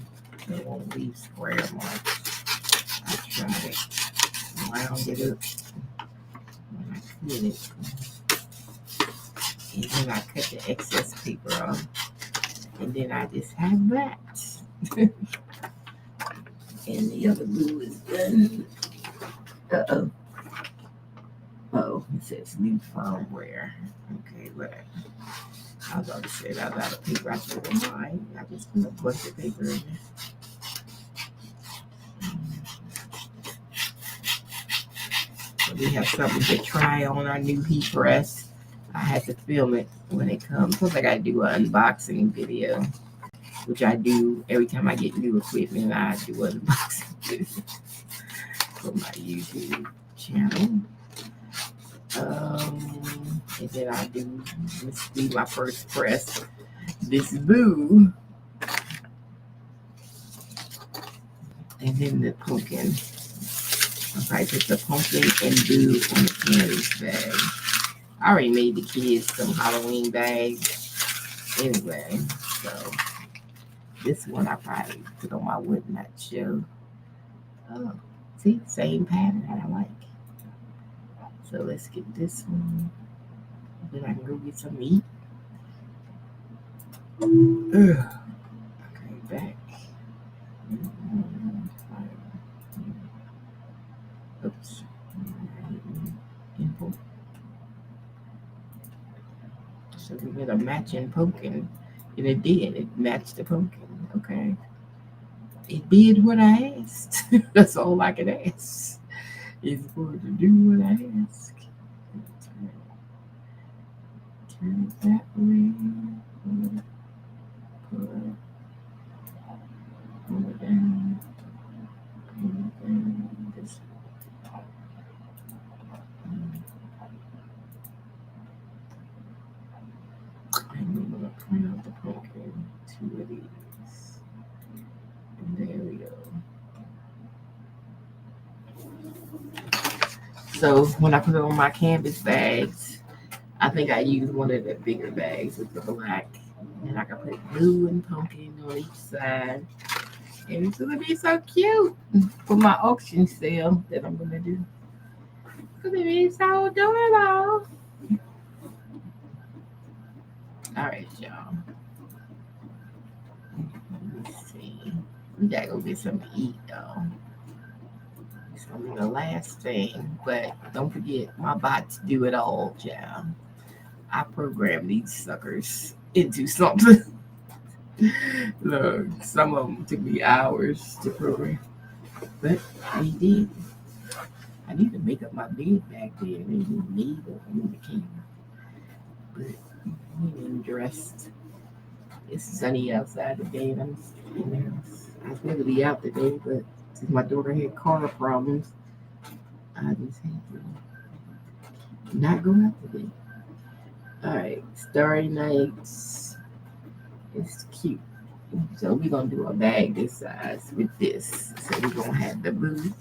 It won't leave square marks. I try to round it up when I cut it. And then I cut the excess paper off. And then I just have that. And the other blue is done. Uh-oh. Oh, it says new firmware. Okay, whatever. I was about to say that out of paper. I said, well, I just put a bunch of paper in there. So we have something to try on our new heat press. I had to film it when it comes. Plus, I got to do an unboxing video, which I do every time I get new equipment. I do an unboxing video for my YouTube channel. And then I do, this be my first press. This boo. And then the pumpkin. I'll probably put the pumpkin and boo on the canvas bag. I already made the kids some Halloween bags anyway. So this one I probably put on my wood nut show. Oh, see, same pattern that I like. So let's get this one. Then I can go get some meat. Okay, back. Oops. Import. So we get a matching pumpkin. And it did. It matched the pumpkin. Okay. It did what I asked. That's all I can ask. It's going to do what I ask. Turn it that way. Pull it down. Pull it down. This way. And we're going to print out the pumpkin. 2 of these. And there we go. So when I put it on my canvas bags, I think I used one of the bigger bags with the black. And I can put blue and pumpkin on each side. And it's going to be so cute for my auction sale that I'm going to do. It's going to be so adorable. All right, y'all. Let's see. We got to go get something to eat, though. It's going to be the last thing. But don't forget, my bots do it all, y'all. I program these suckers into something. Look, some of them took me hours to program, but we did. I need to make up my bed back there. They didn't need it in the camera, but we ain't dressed. It's sunny outside today, and I'm in there. I was going to be out today, but since my daughter had car problems, I just had to not go out today. All right, Starry Nights. It's cute. So we're gonna do a bag this size with this. So we're gonna have the blue,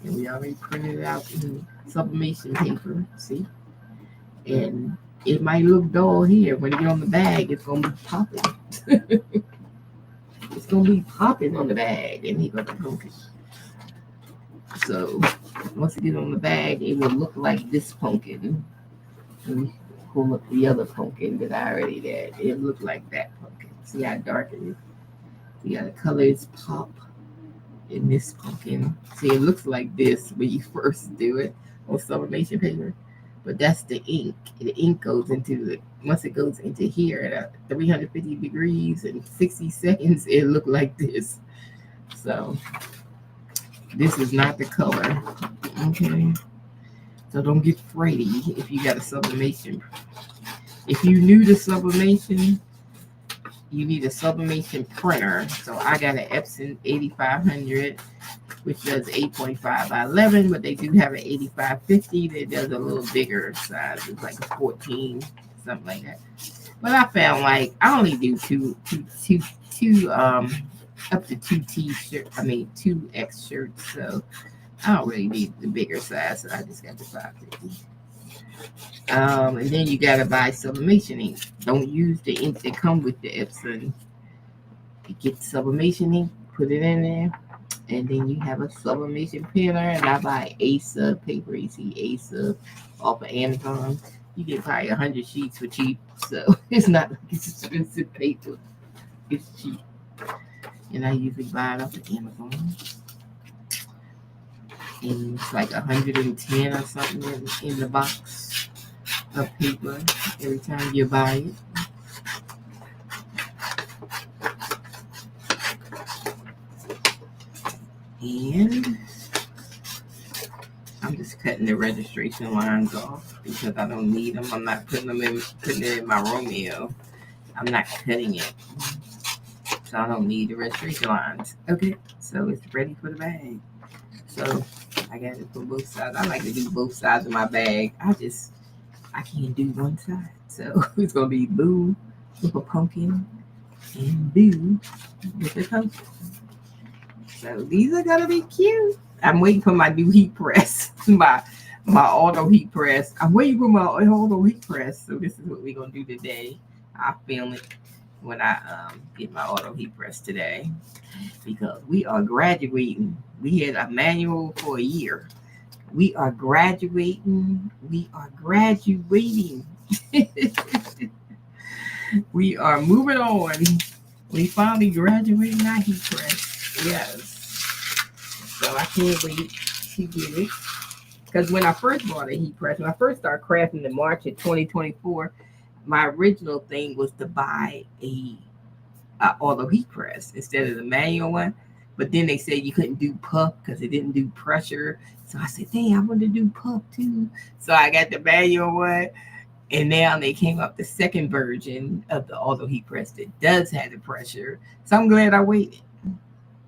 and we already printed it out in sublimation paper. See, and it might look dull here. When you get on the bag, it's gonna be popping. It's gonna be popping on the bag, and he's gonna poke it. So once you get on the bag, it will look like this pumpkin. Let me pull up the other pumpkin that I already did. It looked like that pumpkin. See how dark it is? See how the colors pop in this pumpkin. See, it looks like this when you first do it on sublimation paper. But that's the ink. The ink goes into the once it goes into here at 350 degrees and 60 seconds, it look like this. So this is not the color. Okay. So don't get afraid if you got a sublimation. If you new to sublimation, you need a sublimation printer. So I got an Epson 8500, which does 8.5 by 11, but they do have an 8550 that does a little bigger size. It's like a 14, something like that. But I found like I only do two up to two t-shirts. I mean 2X shirts. So I don't really need the bigger size. So I just got the 550. And then you gotta buy sublimation ink. Don't use the ink that come with the Epson. You get the sublimation ink, put it in there, and then you have a sublimation printer. And I buy Asa paper, Asa off of Amazon. You get probably 100 sheets for cheap, so it's not like it's expensive paper. It's cheap, and I usually buy it off of Amazon. And it's like 110 or something in the box of paper every time you buy it. And I'm just cutting the registration lines off because I don't need them. I'm not putting it in my Romeo. I'm not cutting it. So I don't need the registration lines. Okay, so it's ready for the bag. So I got it for both sides. I like to do both sides of my bag. I can't do one side. So it's gonna be blue with a pumpkin and blue with a pumpkin. So these are gonna be cute. I'm waiting for my new heat press. my auto heat press. I'm waiting for my auto heat press. So this is what we're gonna do today. I'll film it when I get my auto heat press today because we are graduating. We had a manual for a year. We are graduating. We are graduating. We are moving on. We finally graduating our heat press. Yes. So I can't wait to get it. Because when I first bought a heat press, when I first started crafting in March of 2024, my original thing was to buy a auto heat press instead of the manual one. But then they said you couldn't do puff because it didn't do pressure. So I said, dang, I want to do puff too. So I got the manual one. And now they came up the second version of the auto heat press that does have the pressure. So I'm glad I waited.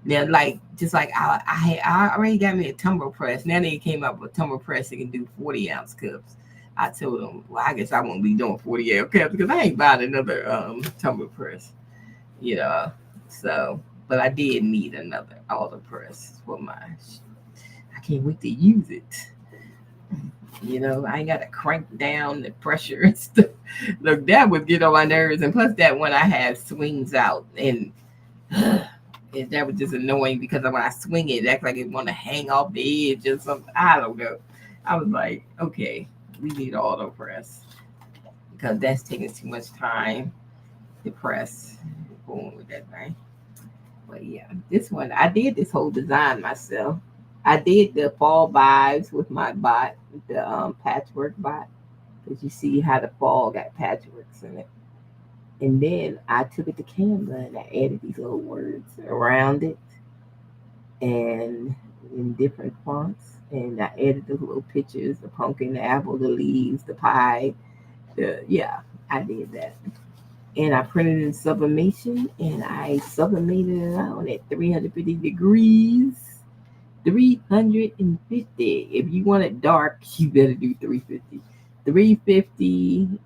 Now, like just like I already got me a tumbler press. Now they came up with a tumbler press that can do 40-ounce cups. I told them, well, I guess I won't be doing 40-ounce cups because I ain't buying another tumbler press, you know. So, but I did need another auto press for mine. I can't wait to use it. You know, I ain't got to crank down the pressure and stuff. Look, that would get on my nerves. And plus, that one I have swings out. And that was just annoying because when I swing it, it acts like it want to hang off the edge or something. I don't know. I was like, okay, we need auto press because that's taking too much time to press. Going with that thing. But yeah, this one, I did this whole design myself. I did the fall vibes with my bot, the patchwork bot, because you see how the fall got patchworks in it. And then I took it to Canva and I added these little words around it and in different fonts. And I added the little pictures, the pumpkin, the apple, the leaves, the pie. Yeah, I did that. And I printed it in sublimation and I sublimated it out at 350 degrees. 350. If you want it dark, you better do 350. 350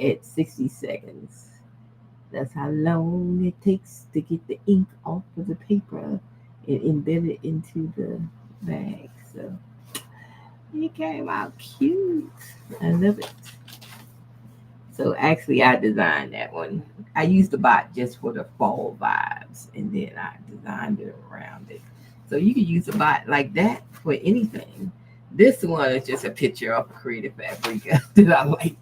at 60 seconds. That's how long it takes to get the ink off of the paper and embed it into the bag. So it came out cute. I love it. So actually, I designed that one. I used the bot just for the fall vibes, and then I designed it around it. So you can use a bot like that for anything. This one is just a picture of a Creative Fabrica that I like.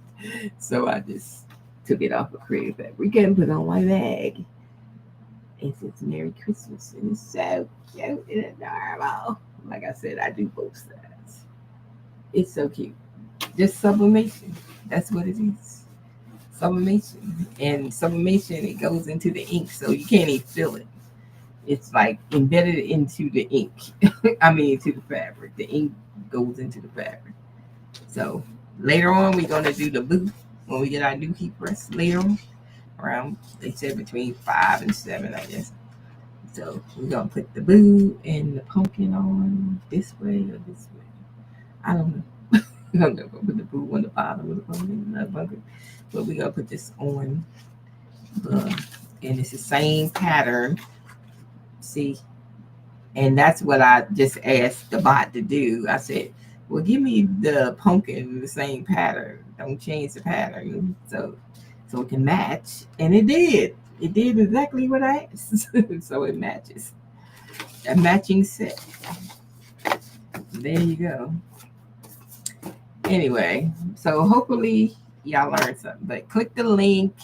So I just took it off of Creative Fabrica and put it on my bag. It says Merry Christmas, and it's so cute and adorable. Like I said, I do both sides. It's so cute. Just sublimation. That's what it is. Sublimation. And sublimation, it goes into the ink, so you can't even feel it. It's like embedded into the ink. I mean, into the fabric. The ink goes into the fabric. So later on, we're gonna do the boot when we get our new heat press later on. Around, they said between 5 and 7, I guess. So we're gonna put the boo and the pumpkin on this way or this way. I don't know. We're gonna put the boo on the bottom of the pumpkin, not pumpkin. But we're gonna put this on the, and it's the same pattern. See, and that's what I just asked the bot to do. I said, "Well, give me the pumpkin in the same pattern. Don't change the pattern, so it can match." And it did. It did exactly what I asked. So it matches. A matching set. There you go. Anyway, so hopefully y'all learned something. But click the link.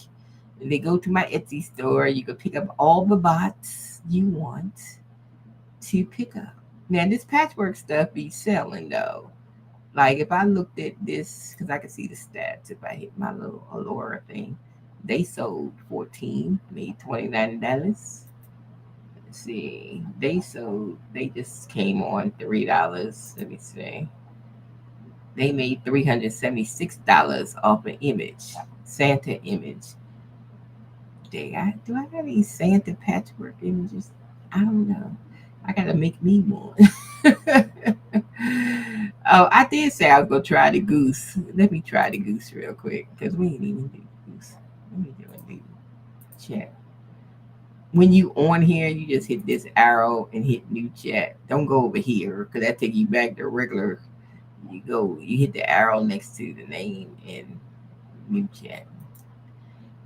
They go to my Etsy store. You can pick up all the bots you want to pick up. Now this patchwork stuff be selling though. Like if I looked at this, because I can see the stats if I hit my little Allura thing, they sold 14, made $29. Let's see, they just came on $3. Let me see. They made $376 off an image, Santa image. Do I got any Santa patchwork images? I don't know. I gotta make me one. Oh, I did say I was gonna try the goose. Let me try the goose real quick because we ain't even do goose. Let me do a new chat. When you on here, you just hit this arrow and hit new chat. Don't go over here because that take you back to regular. You hit the arrow next to the name and new chat,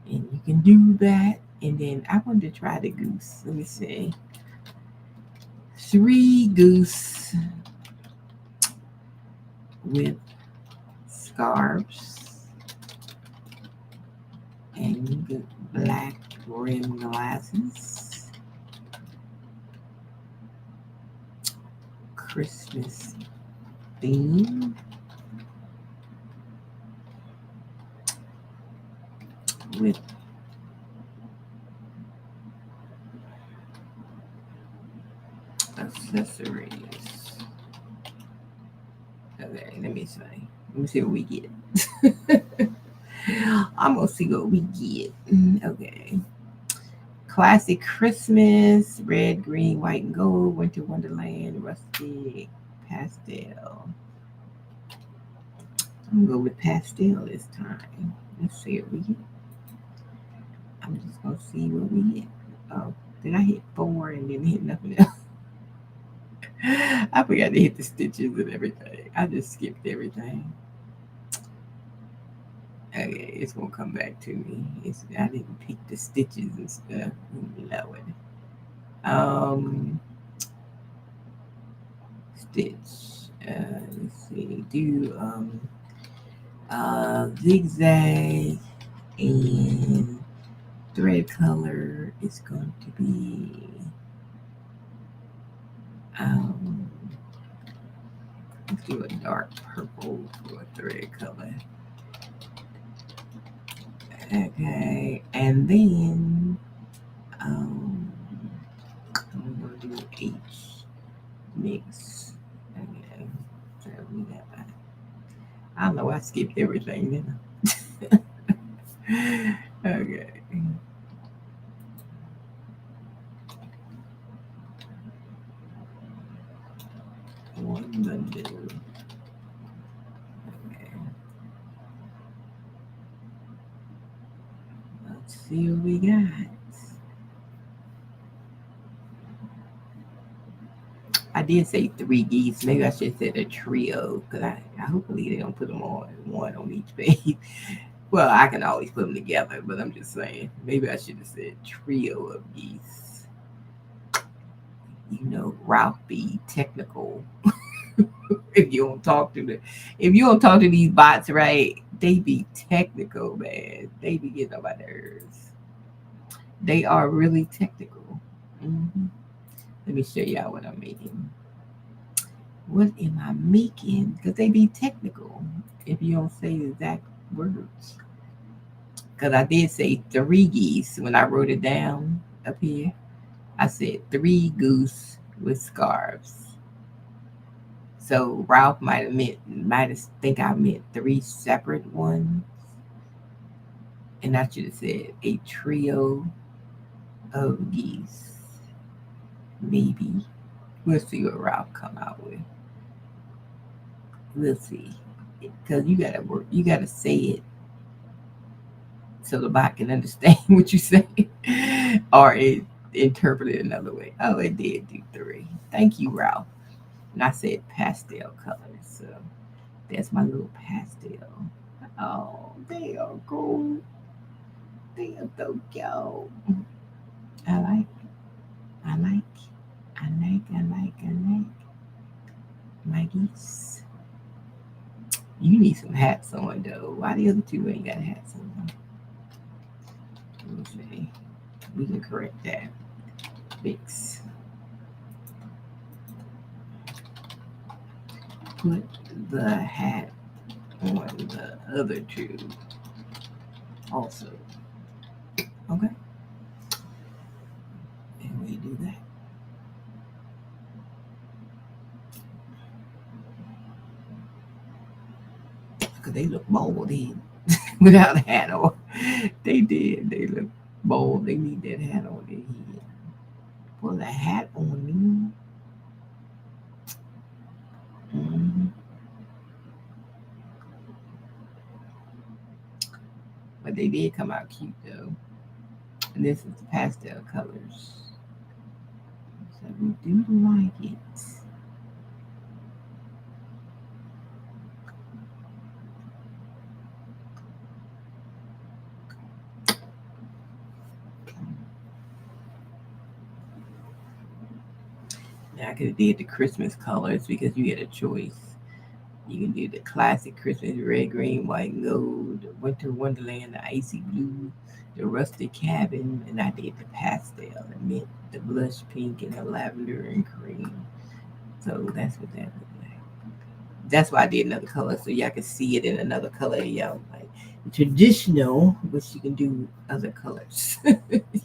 and you can do that. And then I wanted to try the goose. Let me see. Three goose with scarves and black rim glasses. Christmas theme with accessories. Okay, let me see. Let me see what we get. I'm gonna see what we get. Okay. Classic Christmas, red, green, white, and gold, winter wonderland, rustic, pastel. I'm gonna go with pastel this time. Let's see what we get. I'm just gonna see what we get. Oh, did I hit 4 and then hit nothing else? I forgot to hit the stitches and everything. I just skipped everything. Okay, it's gonna come back to me. I didn't pick the stitches and stuff. Lord. Um, stitch. Let's see. Do zigzag and thread color is going to be um. Let's do a dark purple for a thread color. Okay, and then um, I'm gonna do H mix. Okay, so we got that. I don't know. I skipped everything. Then. Okay, one bundle. See what we got. I did say three geese. Maybe I should have said a trio because I hopefully they don't put them on one on each page. Well, I can always put them together, but I'm just saying maybe I should have said trio of geese. Ralph be technical. if you don't talk to the, if you don't talk to these bots right, they be technical, man. They be getting on my nerves. They are really technical. hmm Let me show y'all what I'm making. What am I making? Because they be technical if you don't say the exact words. Because I did say three geese when I wrote it down up here. I said three goose with scarves. So Ralph might have think I meant three separate ones, and I should have said a trio of geese. Maybe we'll see what Ralph come out with. We'll see, because you gotta work. You gotta say it so the bot can understand what you say, or it interpret it another way. Oh, it did do three. Thank you, Ralph. And I said pastel colors, so that's my little pastel. Oh, they are cool. They are so cute. I like, I like, I like my geese. You need some hats on though. Why the other two ain't got hats on? Let me see. We can correct that. Fix. Put the hat on the other two also. Okay. And we do that. Because they look bold then without a hat on. They did. They look bold. They need that hat on their head. Put a hat on me. hmm But they did come out cute though. And this is the pastel colors. So we do like it. Now I could have did the Christmas colors because you get a choice. You can do the classic Christmas red, green, white, and gold, the winter wonderland, the icy blue, the rustic cabin, and I did the pastel, the mint, the blush pink, and the lavender and cream. So that's what that looked like. That's why I did another color so y'all can see it in another color. Y'all like traditional, but you can do other colors. You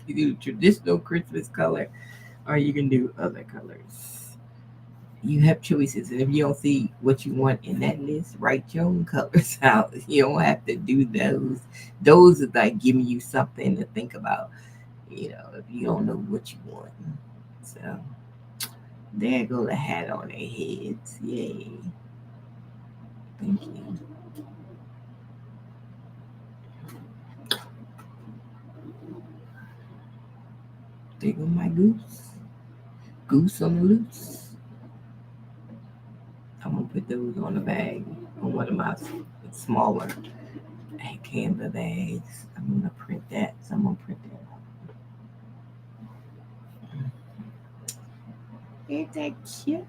can do traditional Christmas color, or you can do other colors. You have choices, and if you don't see what you want in that list, write your own colors out. You don't have to do those. Those are like giving you something to think about. If you don't know what you want. So there go the hat on their heads. Yay! Thank you. There go my goose. Goose on the loose. I'm gonna put those on the bag on one of my smaller Canva bags. I'm gonna print that. So I'm gonna print that out. Ain't that cute?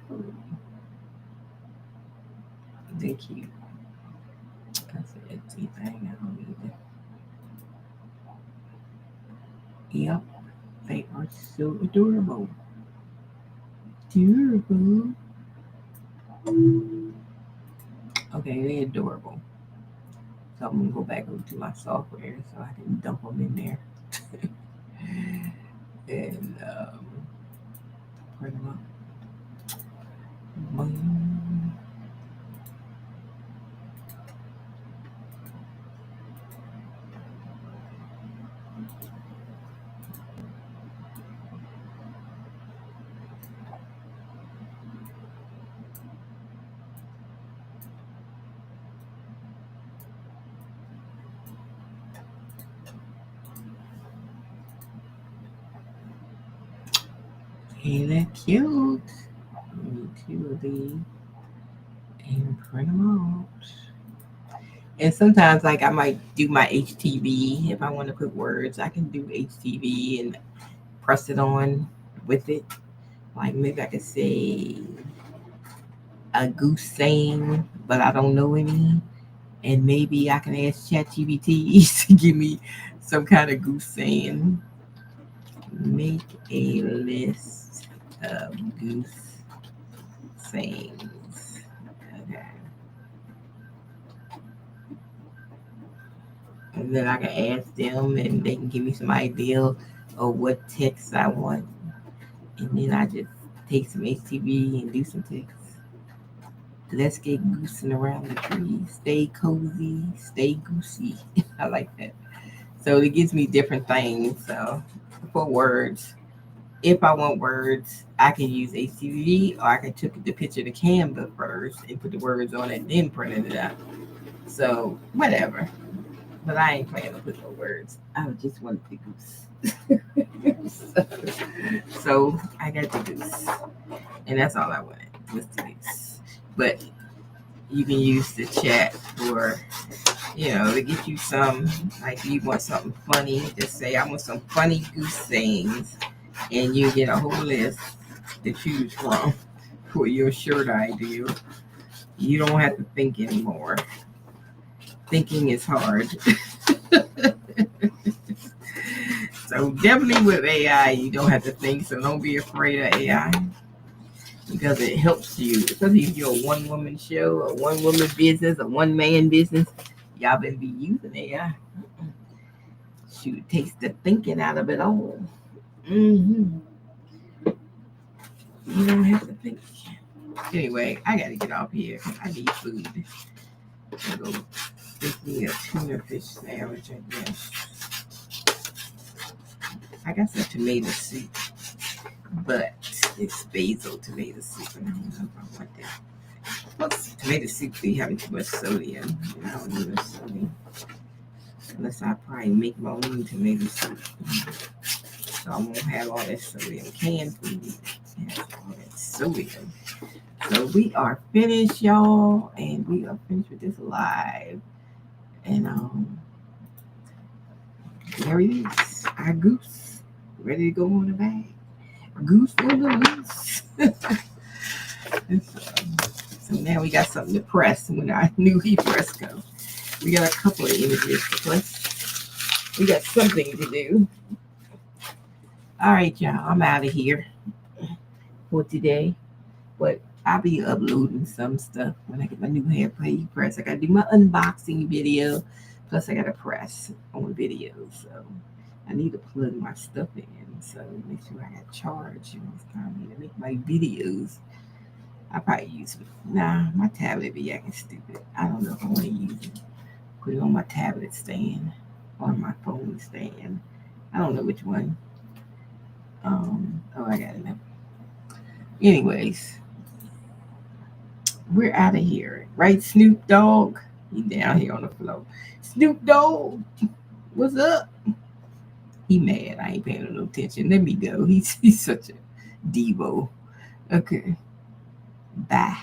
They're cute. That's an Etsy thing. I don't need it. Yep, they are so adorable. Adorable. Okay, they're adorable. So I'm gonna go back over to my software so I can dump them in there and print them up. Boom. Ain't that cute? Me two of these and print them out. And sometimes, like, I might do my HTV if I want to put words. I can do HTV and press it on with it. Like maybe I could say a goose saying, but I don't know any. And maybe I can ask ChatGPT to give me some kind of goose saying. Make a list of goose sayings. Okay. And then I can ask them and they can give me some idea of what text I want. And then I just take some HTV and do some text. Let's get goosing around the tree. Stay cozy, stay goosey. I like that. So it gives me different things. So for words, if I want words, I can use HTV or I can take the picture of the Canva first and put the words on it, then print it out. So whatever. But I ain't planning to put no words. I just want the goose. So I got the goose. And that's all I wanted was the goose. But you can use the chat for, to get you some, like you want something funny, just say, I want some funny goose sayings. And you get a whole list to choose from for your shirt idea. You don't have to think anymore. Thinking is hard. So definitely with AI, you don't have to think. So don't be afraid of AI because it helps you. Especially if you're a one-woman show, a one-woman business, a one-man business. Y'all better be using AI. Shoot, it takes the thinking out of it all. Mm-hmm. You don't have to think. Anyway, I gotta get off here. I need food. I'll go make me a tuna fish sandwich, I guess. I got some tomato soup, but it's basil tomato soup, and I don't know if I want that. Plus, tomato soup be having too much sodium. I don't need no sodium. Unless I probably make my own tomato soup. So I won't have all that sodium. Canned food has all that sodium. So we are finished, y'all, and we are finished with this live. And there it is, our goose, ready to go on the bag. Goose on the loose. So now we got something to press when our new press go. We got a couple of images to press. We got something to do. All right, y'all, I'm out of here for today. But I'll be uploading some stuff when I get my new hair press. I gotta do my unboxing video. Plus I gotta press on video. So I need to plug my stuff in. So make sure I got charged this time to make my videos. I probably use it. Nah, my tablet be acting stupid. I don't know if I want to use it. Put it on my tablet stand or my phone stand. I don't know which one. I got it now. Anyways, we're out of here. Right, Snoop Dogg? He down here on the floor. Snoop Dogg, what's up? He mad. I ain't paying no attention. Let me go. He's such a Devo. Okay. Bye.